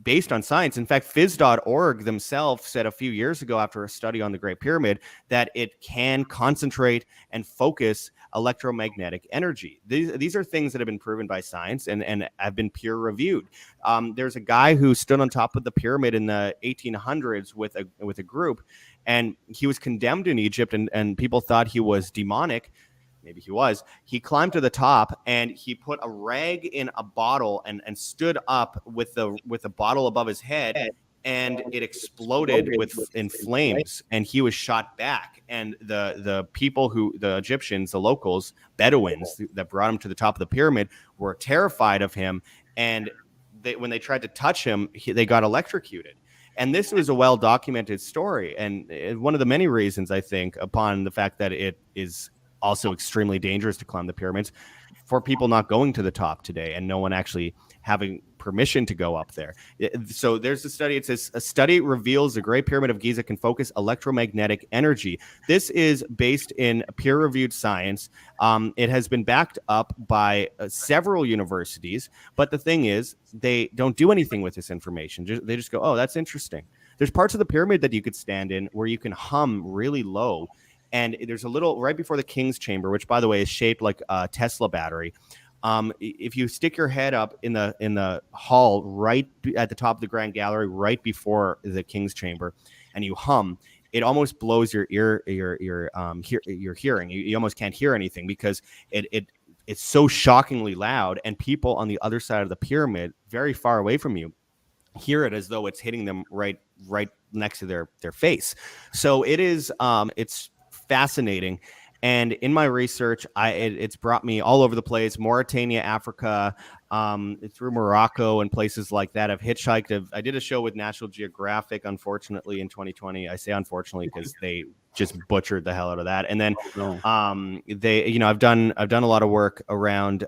based on science. In fact, phys.org themselves said a few years ago after a study on the Great Pyramid that it can concentrate and focus electromagnetic energy. These are things that have been proven by science and have been peer reviewed. There's a guy who stood on top of the pyramid in the 1800s with a group, and he was condemned in Egypt, and people thought he was demonic. Maybe he was. He climbed to the top and he put a rag in a bottle and stood up with the bottle above his head, and it exploded in flames, and he was shot back. And the people the Egyptians, the locals, Bedouins that brought him to the top of the pyramid were terrified of him. And when they tried to touch him, they got electrocuted. And this was a well-documented story. And one of the many reasons, I think, upon the fact that it is also extremely dangerous to climb the pyramids, for people not going to the top today and no one actually having permission to go up there. So there's a study. It says a study reveals the Great Pyramid of Giza can focus electromagnetic energy. This is based in peer-reviewed science. It has been backed up by several universities. But the thing is, they don't do anything with this information. They just go, oh, that's interesting. There's parts of the pyramid that you could stand in where you can hum really low. And there's a little right before the King's Chamber, which, by the way, is shaped like a Tesla battery. If you stick your head up in the hall right at the top of the Grand Gallery, right before the King's Chamber, and you hum, it almost blows your hearing. You almost can't hear anything because it's so shockingly loud, and people on the other side of the pyramid, very far away from you, hear it as though it's hitting them right next to their face. So it is it's fascinating. And in my research, it's brought me all over the place: Mauritania, Africa, through Morocco and places like that. I've hitchhiked. I did a show with National Geographic, unfortunately, in 2020. I say unfortunately because they just butchered the hell out of that. And then I've done a lot of work around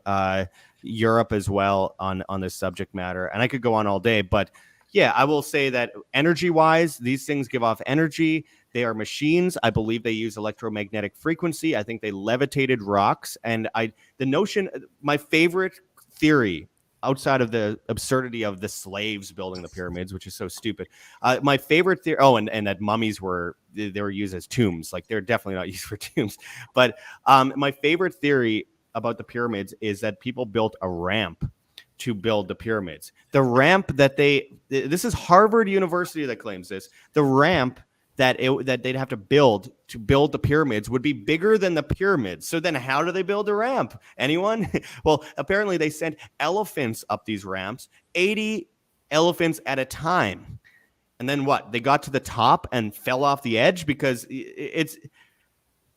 Europe as well on this subject matter, and I could go on all day, but yeah, I will say that energy-wise, these things give off energy. They are machines. I believe they use electromagnetic frequency. I think they levitated rocks. And my favorite theory, outside of the absurdity of the slaves building the pyramids, which is so stupid, my favorite theory, and that mummies were used as tombs. Like, they're definitely not used for tombs. But my favorite theory about the pyramids is that people built a ramp to build the pyramids. The ramp this is Harvard University that claims this. The ramp that they'd have to build the pyramids would be bigger than the pyramids. So then how do they build a ramp? Anyone? Well, apparently they sent elephants up these ramps, 80 elephants at a time. And then what? They got to the top and fell off the edge because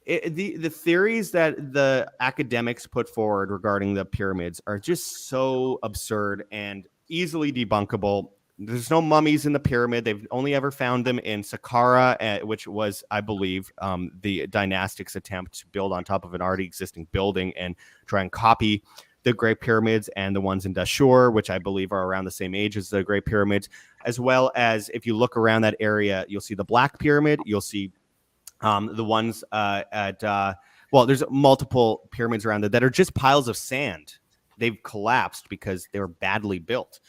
the theories that the academics put forward regarding the pyramids are just so absurd and easily debunkable. there's no mummies in the pyramid. They've only ever found them in Saqqara, which was, I believe, the dynastics attempt to build on top of an already existing building and try and copy the Great Pyramids, and the ones in Dashur, which I believe are around the same age as the Great Pyramids, as well as if you look around that area, you'll see the Black Pyramid. You'll see the ones well, there's multiple pyramids around there that are just piles of sand. They've collapsed because they were badly built.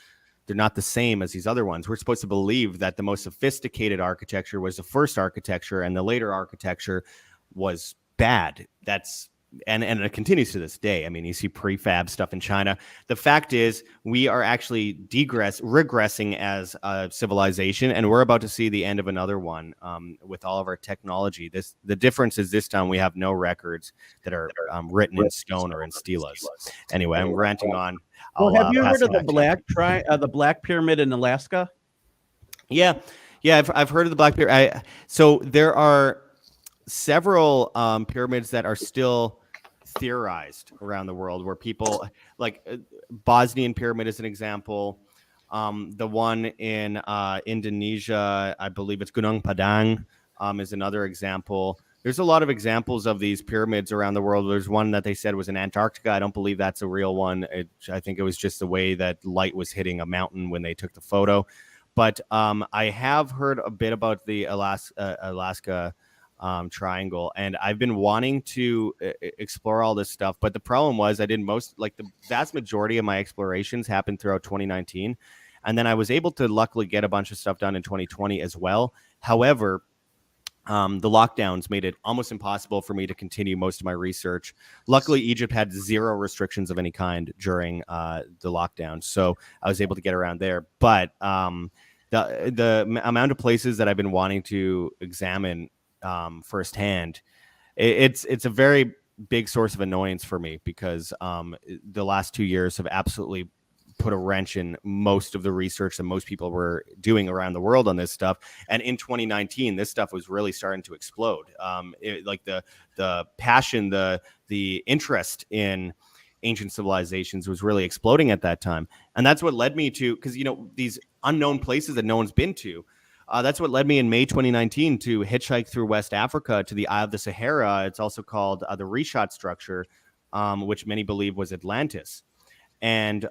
They're not the same as these other ones. We're supposed to believe that the most sophisticated architecture was the first architecture and the later architecture was bad. And it continues to this day. I mean, you see prefab stuff in China. The fact is, we are actually regressing as a civilization, and we're about to see the end of another one with all of our technology. The difference is this time we have no records that are written in stone or in stelas. Anyway, I'm ranting on. Have you heard of the Black Pyramid in Alaska? Yeah, I've heard of the Black Pyramid. So there are several pyramids that are still theorized around the world, where people like Bosnian pyramid is an example. The one in Indonesia, I believe it's Gunung Padang, is another example. There's a lot of examples of these pyramids around the world. There's one that they said was in Antarctica. I don't believe that's a real one. I think it was just the way that light was hitting a mountain when they took the photo. But I have heard a bit about the Alaska triangle, and I've been wanting to explore all this stuff, but the problem was the vast majority of my explorations happened throughout 2019, and then I was able to luckily get a bunch of stuff done in 2020 as well. However, the lockdowns made it almost impossible for me to continue most of my research. Luckily, Egypt had zero restrictions of any kind during the lockdown, so I was able to get around there. But the amount of places that I've been wanting to examine firsthand, it's a very big source of annoyance for me, because the last 2 years have absolutely put a wrench in most of the research that most people were doing around the world on this stuff. And in 2019, this stuff was really starting to explode. Like the passion, the interest in ancient civilizations was really exploding at that time. And that's what led me to, because, these unknown places that no one's been to, that's what led me in May 2019 to hitchhike through West Africa to the Eye of the Sahara. It's also called the Richat Structure, which many believe was Atlantis. And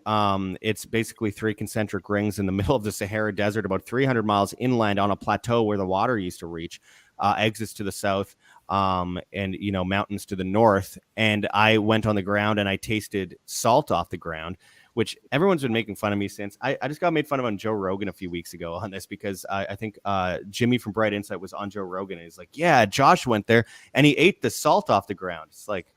it's basically 3 concentric rings in the middle of the Sahara Desert, about 300 miles inland on a plateau where the water used to reach, exits to the south, and, mountains to the north. And I went on the ground and I tasted salt off the ground, which everyone's been making fun of me since. I just got made fun of on Joe Rogan a few weeks ago on this, because I think Jimmy from Bright Insight was on Joe Rogan, and he's like, yeah, Josh went there and he ate the salt off the ground. It's like,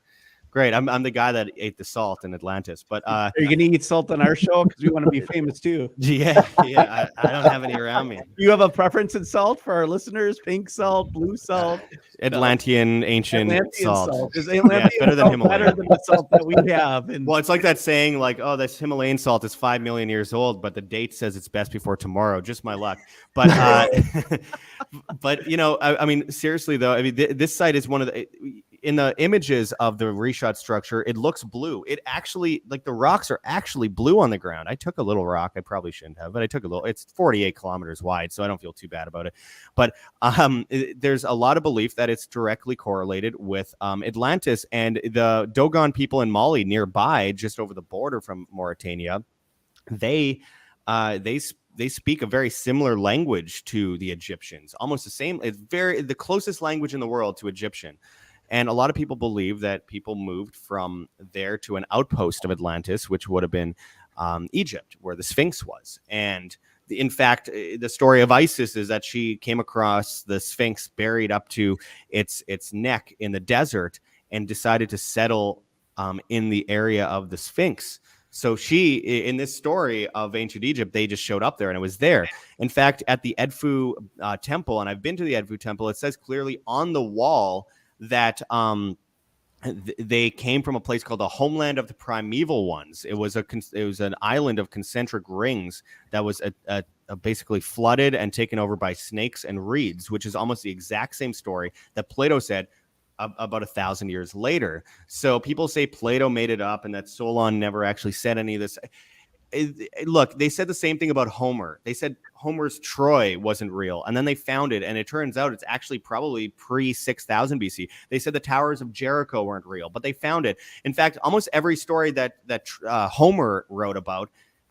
great. I'm the guy that ate the salt in Atlantis. But are you gonna eat salt on our show? Because we want to be famous too. Yeah. I don't have any around me. You have a preference in salt for our listeners? Pink salt, blue salt, Atlantean ancient salt. Is Atlantean better than Himalayan. Better than the salt that we have? Well, it's like that saying, like, oh, this Himalayan salt is 5 million years old, but the date says it's best before tomorrow. Just my luck. But but I mean, seriously though, I mean, this site is one of the. In the images of the Richat structure, it looks blue. It actually, like, the rocks are actually blue on the ground. I took a little rock. I probably shouldn't have, but I took a little. It's 48 kilometers wide, so I don't feel too bad about it. But there's a lot of belief that it's directly correlated with Atlantis, and the Dogon people in Mali nearby, just over the border from Mauritania. They speak a very similar language to the Egyptians, almost the same. It's the closest language in the world to Egyptian. And a lot of people believe that people moved from there to an outpost of Atlantis, which would have been Egypt, where the Sphinx was. And in fact, the story of Isis is that she came across the Sphinx buried up to its neck in the desert and decided to settle in the area of the Sphinx. So in this story of ancient Egypt, they just showed up there and it was there. In fact, at the Edfu temple, and I've been to the Edfu temple, it says clearly on the wall that they came from a place called the homeland of the primeval ones. It was an island of concentric rings that was basically flooded and taken over by snakes and reeds, which is almost the exact same story that Plato said about 1,000 years later. So people say Plato made it up and that Solon never actually said any of this. look, they said the same thing about Homer. They said Homer's Troy wasn't real, and then they found it, and it turns out it's actually probably pre 6000 BC. They said the towers of Jericho weren't real, but they found it. In fact, almost every story that Homer wrote about,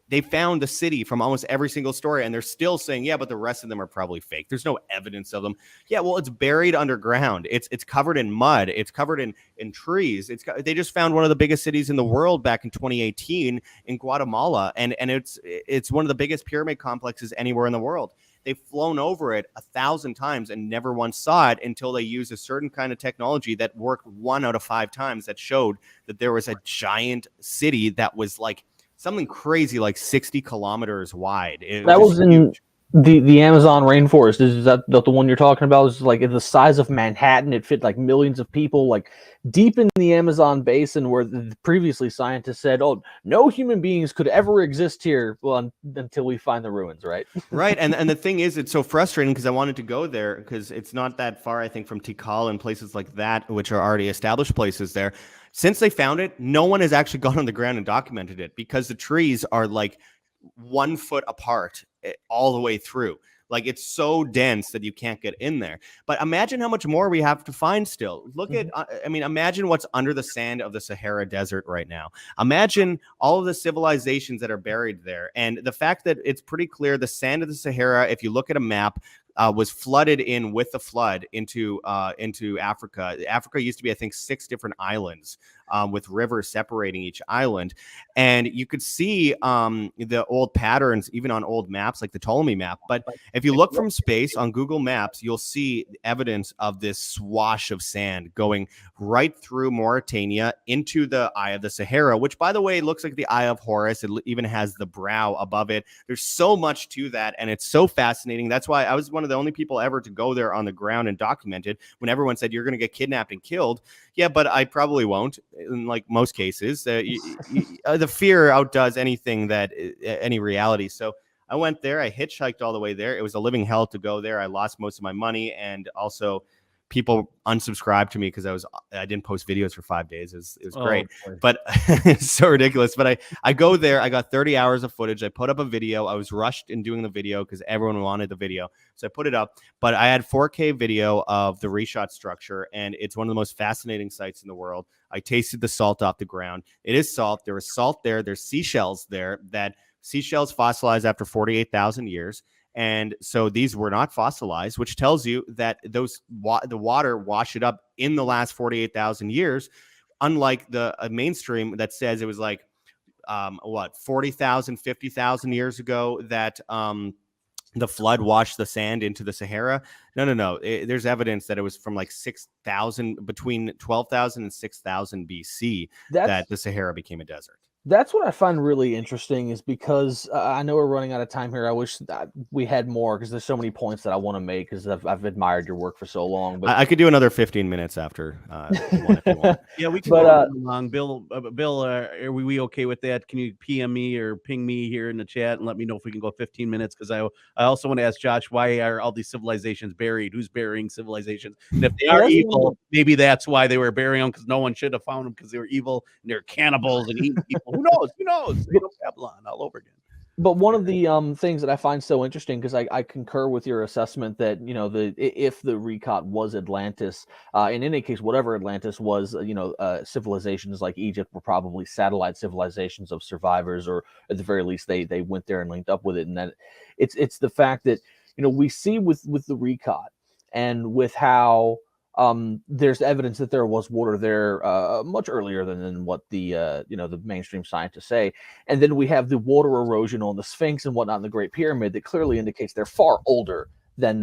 they found the city from almost every single story, and they're still saying, yeah, but the rest of them are probably fake. There's no evidence of them. Yeah, well, it's buried underground. It's covered in mud. It's covered in trees. They just found one of the biggest cities in the world back in 2018 in Guatemala, and it's one of the biggest pyramid complexes anywhere in the world. They've flown over it 1,000 times and never once saw it until they used a certain kind of technology that worked 1 out of 5 times that showed that there was a giant city that was like something crazy, like 60 kilometers wide. That was in the Amazon rainforest. Is that the one you're talking about? Is like the size of Manhattan. It fit like millions of people, like deep in the Amazon basin, where previously scientists said, "Oh, no human beings could ever exist here." Well, until we find the ruins, right? Right, and the thing is, it's so frustrating because I wanted to go there because it's not that far, I think, from Tikal and places like that, which are already established places there. Since they found it, no one has actually gone on the ground and documented it because the trees are like 1 foot apart all the way through. Like, it's so dense that you can't get in there. But imagine how much more we have to find still. Look at, imagine what's under the sand of the Sahara Desert right now. Imagine all of the civilizations that are buried there. And the fact that it's pretty clear the sand of the Sahara, if you look at a map, was flooded in with the flood into Africa. Africa used to be, I think, 6 different islands with rivers separating each island. And you could see the old patterns, even on old maps, like the Ptolemy map. But if you look from space on Google Maps, you'll see evidence of this swash of sand going right through Mauritania into the Eye of the Sahara, which, by the way, looks like the Eye of Horus. It even has the brow above it. There's so much to that, and it's so fascinating. That's why I was one of the only people ever to go there on the ground and document it. When everyone said, you're going to get kidnapped and killed. Yeah, but I probably won't. In like most cases, the fear outdoes anything that any reality. So I went there. I hitchhiked all the way there. It was a living hell to go there. I lost most of my money, and also people unsubscribed to me because I didn't post videos for 5 days. It was great, but it's so ridiculous. But I go there. I got 30 hours of footage. I put up a video. I was rushed in doing the video because everyone wanted the video, so I put it up. But I had 4K video of the Richat Structure, and it's one of the most fascinating sites in the world. I tasted the salt off the ground. It is salt. There is salt there. There's seashells there. That seashells fossilized after 48,000 years. And so these were not fossilized, which tells you that the water washed it up in the last 48,000 years, unlike the mainstream that says it was like, 40,000, 50,000 years ago that the flood washed the sand into the Sahara. No. There's evidence that it was from like 6,000, between 12,000 and 6,000 BC that the Sahara became a desert. That's what I find really interesting, is because I know we're running out of time here. I wish that we had more, because there's so many points that I want to make, because I've admired your work for so long. But I could do another 15 minutes after. If you want. Yeah, we can go along. Bill, are we okay with that? Can you PM me or ping me here in the chat and let me know if we can go 15 minutes? Because I also want to ask Josh, why are all these civilizations buried? Who's burying civilizations? And if they are evil, maybe that's why they were burying them, because no one should have found them because they were evil and they're cannibals and eating people. Who knows? Babylon all over again. But one of the things that I find so interesting, because I concur with your assessment that, if the APRICOT was Atlantis, in any case, whatever Atlantis was, civilizations like Egypt were probably satellite civilizations of survivors, or at the very least they went there and linked up with it. And that it's the fact that we see with the APRICOT, and with how there's evidence that there was water there much earlier than what the the mainstream scientists say. And then we have the water erosion on the Sphinx and whatnot in the Great Pyramid that clearly indicates they're far older than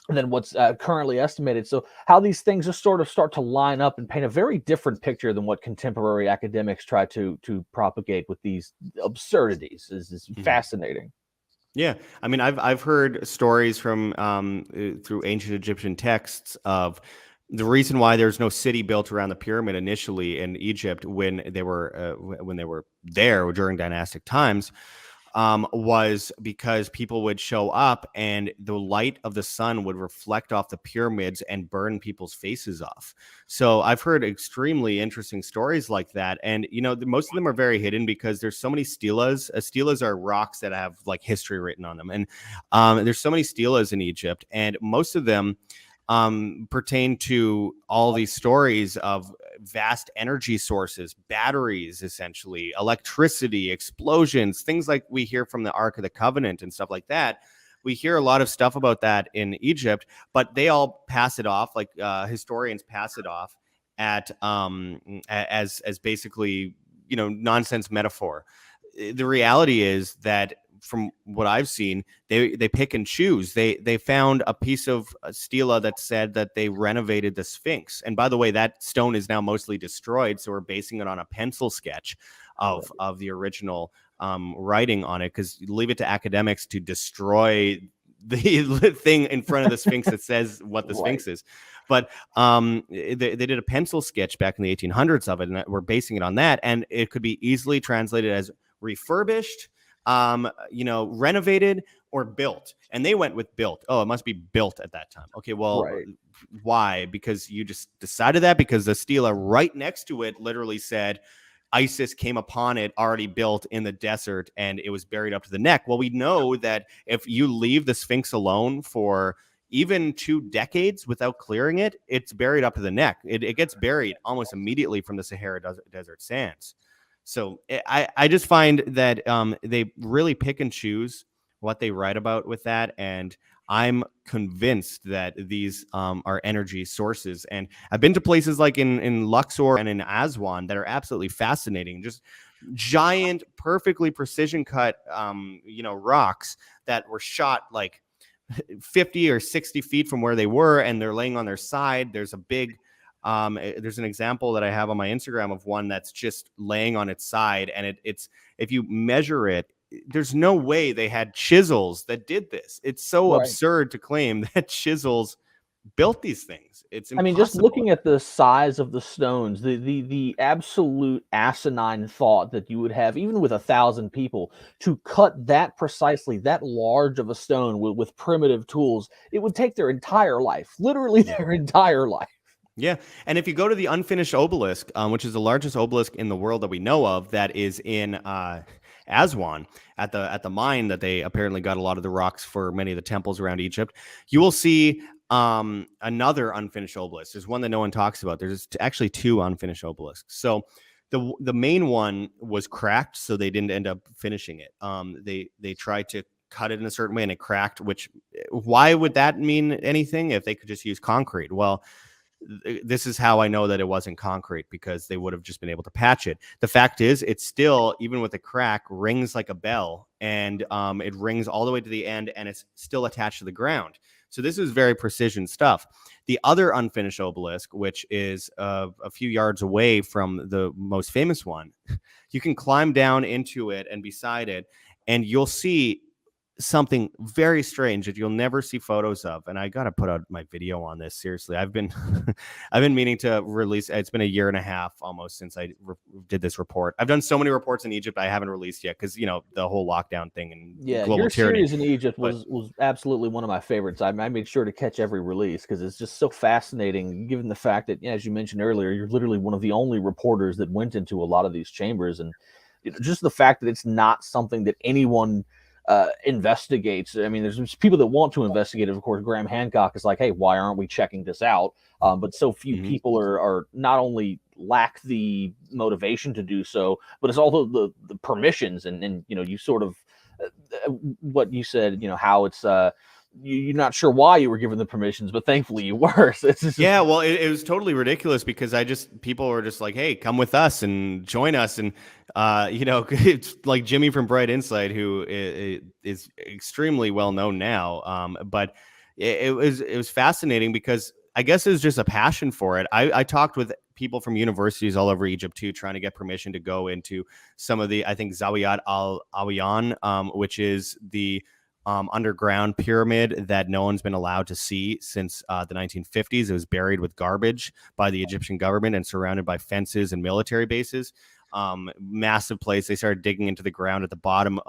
what's currently estimated. So how these things just sort of start to line up and paint a very different picture than what contemporary academics try to propagate with these absurdities is fascinating. Yeah, I mean, I've heard stories from through ancient Egyptian texts of the reason why there's no city built around the pyramid initially in Egypt when they were there during dynastic times. was because people would show up and the light of the sun would reflect off the pyramids and burn people's faces off. So I've heard extremely interesting stories like that. And, most of them are very hidden because there's so many stelas. Stelas are rocks that have like history written on them. And there's so many stelas in Egypt, and most of them pertain to all these stories of vast energy sources, batteries, essentially, electricity, explosions, things like we hear from the Ark of the Covenant and stuff like that. We hear a lot of stuff about that in Egypt, but they all pass it off, like historians pass it off as basically, nonsense metaphor. The reality is that, from what I've seen, they pick and choose. They found a piece of stela that said that they renovated the Sphinx. And by the way, that stone is now mostly destroyed. So we're basing it on a pencil sketch of the original writing on it, because leave it to academics to destroy the thing in front of the Sphinx that says what the Sphinx is. But they did a pencil sketch back in the 1800s of it, and we're basing it on that. And it could be easily translated as refurbished, renovated, or built. And they went with built. Oh, it must be built at that time. Okay, well, why? Because you just decided that because the stela right next to it literally said Isis came upon it already built in the desert and it was buried up to the neck. Well, we know that if you leave the Sphinx alone for even 2 decades without clearing it, it's buried up to the neck. It gets buried almost immediately from the Sahara desert sands. So I just find that they really pick and choose what they write about with that. And I'm convinced that these are energy sources. And I've been to places like in Luxor and in Aswan that are absolutely fascinating. Just giant, perfectly precision cut, rocks that were shot like 50 or 60 feet from where they were, and they're laying on their side. There's a big there's an example that I have on my Instagram of one that's just laying on its side, and it's if you measure it, there's no way they had chisels that did this. It's so absurd to claim that chisels built these things. It's impossible. I mean, just looking at the size of the stones, the absolute asinine thought that you would have, even with 1,000 people, to cut that precisely, that large of a stone with primitive tools, it would take their entire life, literally their entire life. Yeah. And if you go to the unfinished obelisk, which is the largest obelisk in the world that we know of, that is in Aswan at the mine that they apparently got a lot of the rocks for many of the temples around Egypt, you will see another unfinished obelisk. There's one that no one talks about. There's actually 2 unfinished obelisks. So the main one was cracked, so they didn't end up finishing it. They tried to cut it in a certain way and it cracked, which why would that mean anything if they could just use concrete? Well, this is how I know that it wasn't concrete, because they would have just been able to patch it. The fact is, it's still, even with a crack, rings like a bell, and it rings all the way to the end, and it's still attached to the ground. So this is very precision stuff. The other unfinished obelisk, which is a few yards away from the most famous one, you can climb down into it and beside it, and you'll see something very strange that you'll never see photos of. And I got to put out my video on this. Seriously, I've been meaning to release. It's been a year and a half almost since I did this report. I've done so many reports in Egypt I haven't released yet because the whole lockdown thing and global your tyranny. series in Egypt was absolutely one of my favorites. I made sure to catch every release because it's just so fascinating, given the fact that, as you mentioned earlier, you're literally one of the only reporters that went into a lot of these chambers, and just the fact that it's not something that anyone investigates. I mean, there's people that want to investigate it. Of course, Graham Hancock is like, hey, why aren't we checking this out? But so few people are not only lack the motivation to do so, but it's also the permissions. And you sort of what you said, how it's you're not sure why you were given the permissions, but thankfully you were. So it's just, well, it was totally ridiculous because people were just like, hey, come with us and join us. And, it's like Jimmy from Bright Insight, who is extremely well known now. But it was fascinating because I guess it was just a passion for it. I talked with people from universities all over Egypt too, trying to get permission to go into some of the, I think, Zawiyat al-Awiyan, which is the underground pyramid that no one's been allowed to see since the 1950s. It was buried with garbage by the Egyptian government and surrounded by fences and military bases. massive place. They started digging into the ground at the bottom,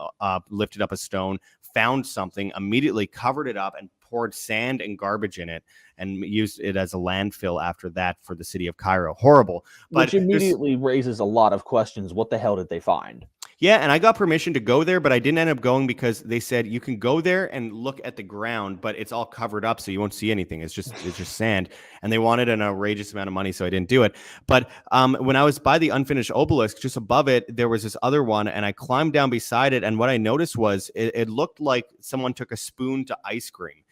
lifted up a stone, found something, immediately covered it up and poured sand and garbage in it and used it as a landfill after that for the city of Cairo. Horrible. But which immediately raises a lot of questions. What the hell did they find? Yeah, and I got permission to go there, but I didn't end up going because they said you can go there and look at the ground, but it's all covered up, so you won't see anything. It's just sand, and they wanted an outrageous amount of money, so I didn't do it. But when I was by the unfinished obelisk, just above it, there was this other one, and I climbed down beside it, and what I noticed was it looked like someone took a spoon to ice cream.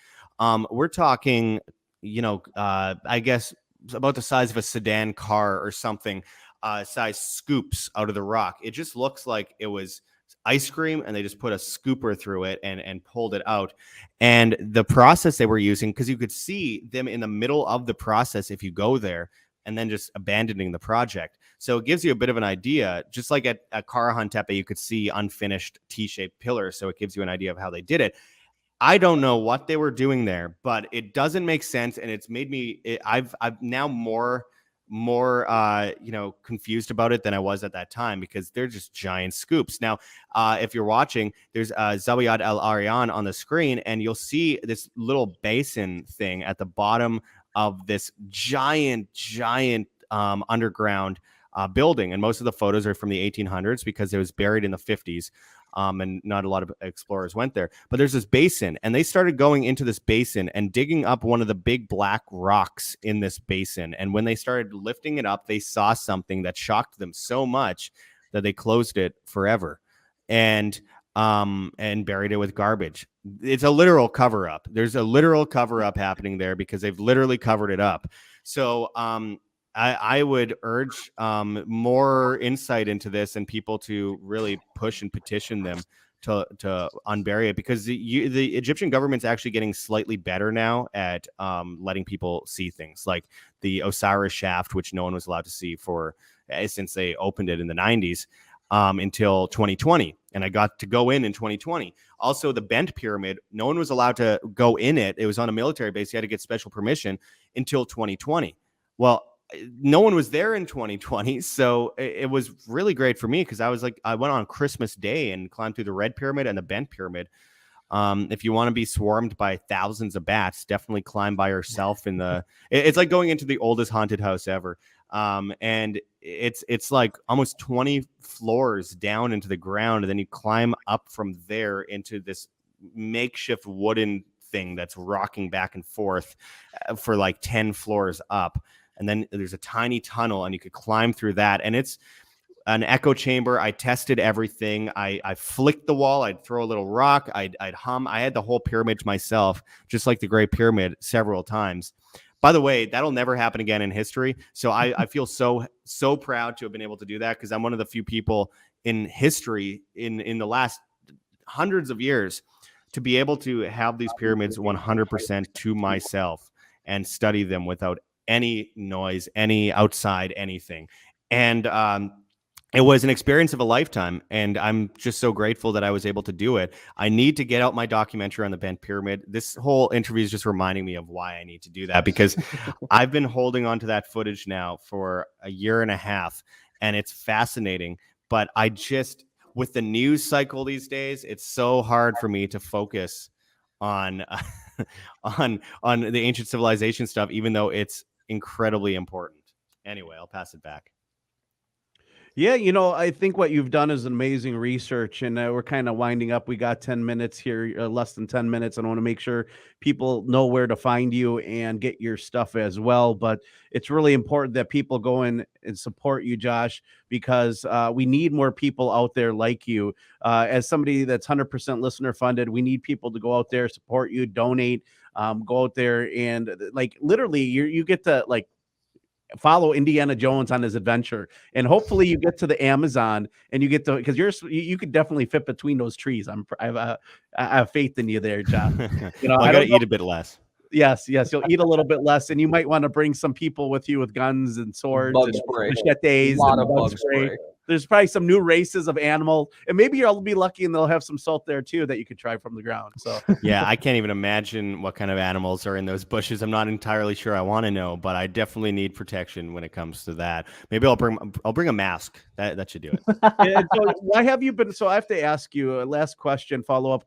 We're talking, I guess about the size of a sedan car or something. Size scoops out of the rock. It just looks like it was ice cream and they just put a scooper through it and pulled it out. And the process they were using, because you could see them in the middle of the process if you go there, and then just abandoning the project. So it gives you a bit of an idea, just like at Karahan Tepe, you could see unfinished T-shaped pillars. So it gives you an idea of how they did it. I don't know what they were doing there, but it doesn't make sense. And it's made me, I've now more confused about it than I was at that time, because they're just giant scoops. Now, if you're watching, there's Zawiyat Al Aryan on the screen, and you'll see this little basin thing at the bottom of this giant underground building. And most of the photos are from the 1800s because it was buried in the 50s. And not a lot of explorers went there. But there's this basin, and they started going into this basin and digging up one of the big black rocks in this basin. And when they started lifting it up, they saw something that shocked them so much that they closed it forever and buried it with garbage. It's a literal cover up. There's a literal cover up happening there because they've literally covered it up. So I would urge more insight into this and people to really push and petition them to unbury it, because the Egyptian government's actually getting slightly better now at letting people see things like the Osiris shaft, which no one was allowed to see since they opened it in the 90s until 2020. And I got to go in 2020. Also, the Bent Pyramid, no one was allowed to go in it. It was on a military base. You had to get special permission until 2020. Well, no one was there in 2020, so it was really great for me because I went on Christmas Day and climbed through the Red Pyramid and the Bent Pyramid. If you want to be swarmed by thousands of bats, definitely climb by yourself it's like going into the oldest haunted house ever. And it's like almost 20 floors down into the ground, and then you climb up from there into this makeshift wooden thing that's rocking back and forth for like 10 floors up. And then there's a tiny tunnel, and you could climb through that. And it's an echo chamber. I tested everything. I flicked the wall. I'd throw a little rock. I'd hum. I had the whole pyramid myself, just like the Great Pyramid, several times. By the way, that'll never happen again in history. So I feel so proud to have been able to do that, because I'm one of the few people in history in the last hundreds of years to be able to have these pyramids 100% to myself and study them without any noise, any outside anything. And it was an experience of a lifetime, and I'm just so grateful that I was able to do it. I need to get out my documentary on the Bent Pyramid. This whole interview is just reminding me of why I need to do that, because I've been holding on to that footage now for a year and a half, and it's fascinating. But with the news cycle these days, it's so hard for me to focus on the ancient civilization stuff, even though it's incredibly important. Anyway, I'll pass it back. Yeah, I think what you've done is amazing research, and we're kind of winding up. We got 10 minutes here, less than 10 minutes. I want to make sure people know where to find you and get your stuff as well. But it's really important that people go in and support you, Josh, because we need more people out there like you. As somebody that's 100% listener funded, we need people to go out there, support you, donate, go out there, and literally you get to follow Indiana Jones on his adventure, and hopefully you get to the Amazon and you get to, because you could definitely fit between those trees. I have faith in you there, John. I gotta eat a bit less. Yes, you'll eat a little bit less, and you might want to bring some people with you with guns and swords and machetes. A lot of bug spray. there's probably some new races of animal, and maybe you'll be lucky and they'll have some salt there too that you could try from the ground. So yeah, I can't even imagine what kind of animals are in those bushes. I'm not entirely sure I want to know, but I definitely need protection when it comes to that. Maybe I'll bring a mask. That should do it. and so why have you been? So I have to ask you a last question, follow up,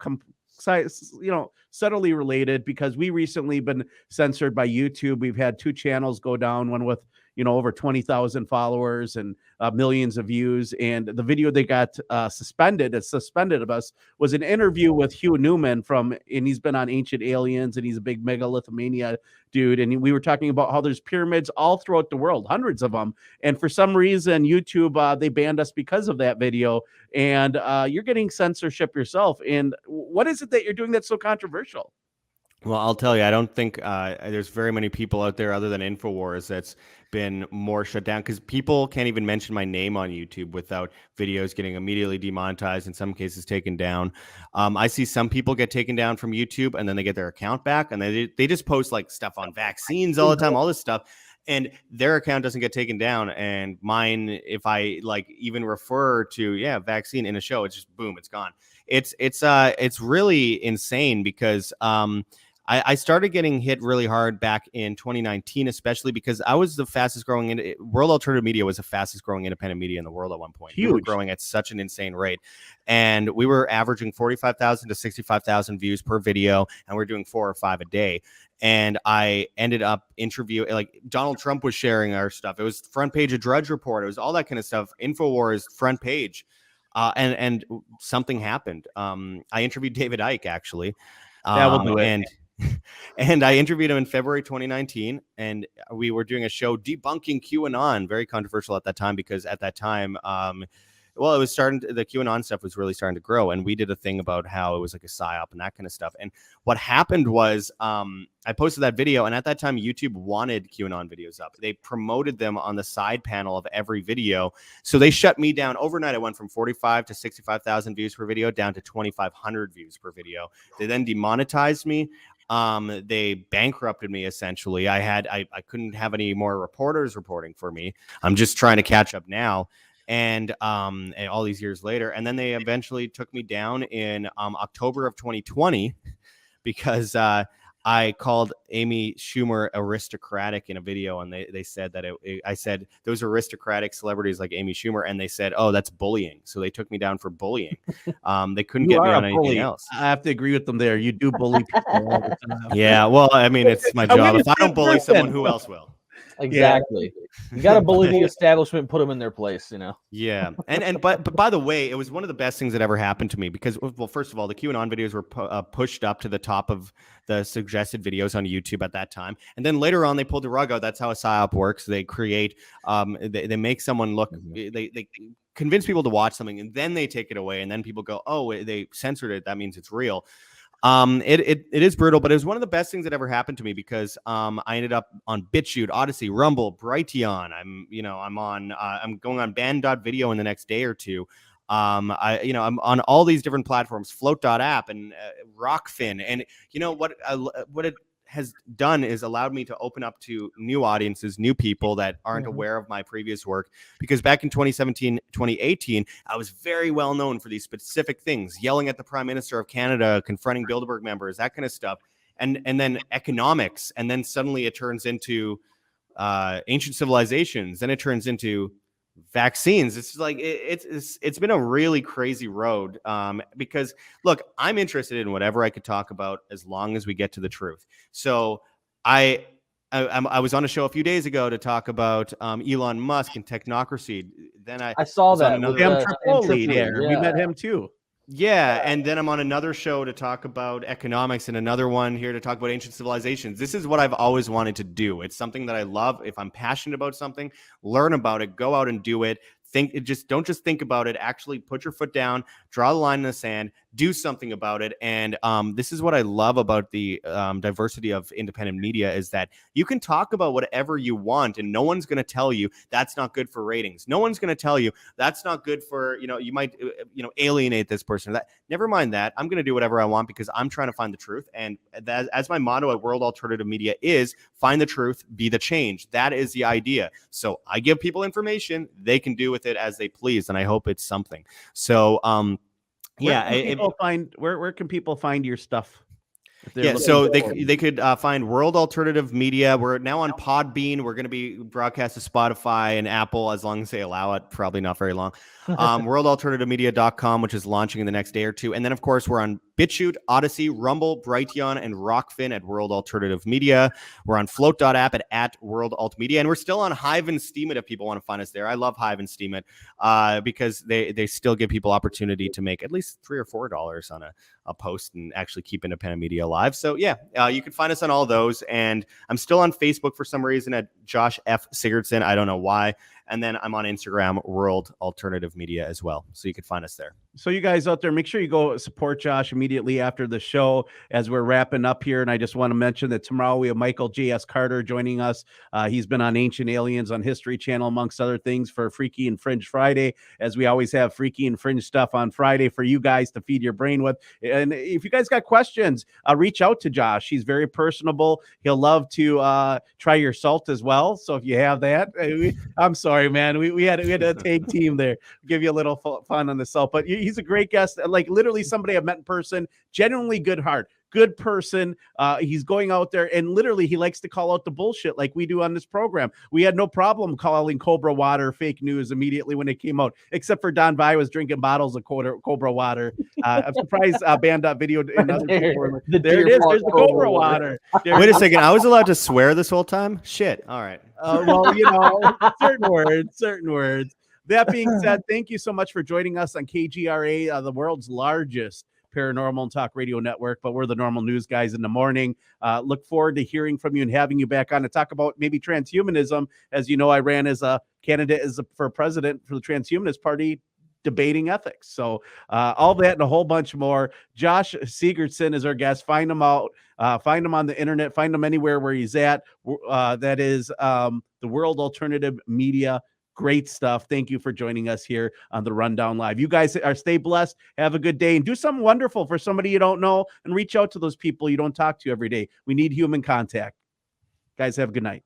subtly related, because we recently been censored by YouTube. We've had 2 channels go down, one with over 20,000 followers and millions of views. And the video they got suspended of us was an interview with Hugh Newman and he's been on Ancient Aliens, and he's a big megalithomania dude. And we were talking about how there's pyramids all throughout the world, hundreds of them. And for some reason, YouTube, they banned us because of that video. And you're getting censorship yourself. And what is it that you're doing that's so controversial? Well, I'll tell you, I don't think there's very many people out there other than InfoWars that's been more shut down, because people can't even mention my name on YouTube without videos getting immediately demonetized, in some cases taken down. I see some people get taken down from YouTube and then they get their account back, and they just post like stuff on vaccines all the time, all this stuff, and their account doesn't get taken down. And mine, if I like even refer to vaccine in a show, it's just boom, it's gone. It's really insane, because I started getting hit really hard back in 2019, especially because I was the fastest growing World Alternative Media was the fastest growing independent media in the world at one point. Huge. We were growing at such an insane rate, and we were averaging 45,000 to 65,000 views per video, and we're doing 4 or 5 a day. And I ended up interviewing, like, Donald Trump was sharing our stuff. It was front page of Drudge Report. It was all that kind of stuff. InfoWars front page. And something happened. I interviewed David Icke, actually. That will do it. And I interviewed him in February 2019, and we were doing a show debunking QAnon, very controversial at that time, because at that time, well, it was the QAnon stuff was really starting to grow, and we did a thing about how it was like a psyop and that kind of stuff. And what happened was, I posted that video, and at that time, YouTube wanted QAnon videos up. They promoted them on the side panel of every video, so they shut me down overnight. I went from 45 to 65,000 views per video down to 2,500 views per video. They then demonetized me. They bankrupted me, essentially. I couldn't have any more reporters reporting for me. I'm just trying to catch up now. And all these years later, and then they eventually took me down in October of 2020, because I called Amy Schumer aristocratic in a video, and they said that I said those aristocratic celebrities like Amy Schumer, and they said, oh, that's bullying. So they took me down for bullying. They couldn't get me on anything else. I have to agree with them there. You do bully people all the time. Yeah, well, I mean, it's my job. If I don't bully someone, who else will? Exactly. Yeah. You got to bully the establishment, put them in their place, Yeah. But by the way, it was one of the best things that ever happened to me, because, well, first of all, the QAnon videos were pushed up to the top of the suggested videos on YouTube at that time. And then later on, they pulled the rug out. That's how a psyop works. They create, they make someone look, they convince people to watch something, and then they take it away. And then people go, oh, they censored it. That means it's real. It is brutal, but it was one of the best things that ever happened to me, because I ended up on BitChute, Odyssey, Rumble, Brighteon. I'm going on Band.video in the next day or two. I'm on all these different platforms, Float.app and Rockfin. And what it has done is allowed me to open up to new audiences, new people that aren't aware of my previous work. Because back in 2017, 2018, I was very well known for these specific things, yelling at the Prime Minister of Canada, confronting Bilderberg members, that kind of stuff. And then economics. And then suddenly it turns into ancient civilizations. Then it turns into vaccines. It's like it's been a really crazy road, because look, I'm interested in whatever I could talk about as long as we get to the truth. So I was on a show a few days ago to talk about Elon Musk and technocracy. Then I saw that we met him too. Yeah, and then I'm on another show to talk about economics, and another one here to talk about ancient civilizations. This is what I've always wanted to do. It's something that I love. If I'm passionate about something, learn about it, go out and do it. Don't just think about it. Actually put your foot down, draw the line in the sand, do something about it. And this is what I love about the diversity of independent media, is that you can talk about whatever you want, and no one's going to tell you that's not good for ratings. No one's going to tell you that's not good for, you might, alienate this person. That, never mind that. I'm going to do whatever I want because I'm trying to find the truth. And that, as my motto at World Alternative Media is, find the truth, be the change. That is the idea. So I give people information, they can do with it as they please, and I hope it's something. So, where can people find your stuff? Yeah, so they could find World Alternative Media. We're now on Podbean. We're going to be broadcast to Spotify and Apple as long as they allow it. Probably not very long. WorldAlternativeMedia.com, which is launching in the next day or two. And then, of course, we're on BitChute, Odyssey, Rumble, Brighteon, and Rockfin at World Alternative Media. We're on Float.app at World Alt Media. And we're still on Hive and Steemit if people want to find us there. I love Hive and Steemit because they still give people opportunity to make at least $3 or $4 on a post and actually keep independent media alive. So yeah, you can find us on all those. And I'm still on Facebook for some reason at Josh F. Sigurdson. I don't know why. And then I'm on Instagram, World Alternative Media as well. So you can find us there. So you guys out there, make sure you go support Josh immediately after the show as we're wrapping up here. And I just want to mention that tomorrow we have Michael J.S. Carter joining us. He's been on Ancient Aliens on History Channel, amongst other things, for Freaky and Fringe Friday, as we always have Freaky and Fringe stuff on Friday for you guys to feed your brain with. And if you guys got questions, reach out to Josh. He's very personable. He'll love to try your salt as well. So if you have that, I'm sorry, man. We had a tag team there. Give you a little fun on the salt. But he's a great guest. Like literally somebody I've met in person, genuinely good heart, good person. He's going out there and literally he likes to call out the bullshit like we do on this program. We had no problem calling Cobra water fake news immediately when it came out, except for Don Vi was drinking bottles of Cobra water. I'm surprised Band.video and other people there it is. There's the Cobra water. Wait a second. I was allowed to swear this whole time? Shit. All right. Well, certain words. That being said, thank you so much for joining us on KGRA, the world's largest paranormal and talk radio network, but we're the normal news guys in the morning. Look forward to hearing from you and having you back on to talk about maybe transhumanism. As you know, I ran as a candidate for president for the Transhumanist Party, debating ethics. So all that and a whole bunch more. Josh Sigurdson is our guest. Find him out. Find him on the internet. Find him anywhere where he's at. That is the World Alternative Media. Great stuff. Thank you for joining us here on the Rundown Live. You guys stay blessed. Have a good day and do something wonderful for somebody you don't know and reach out to those people you don't talk to every day. We need human contact. Guys, have a good night.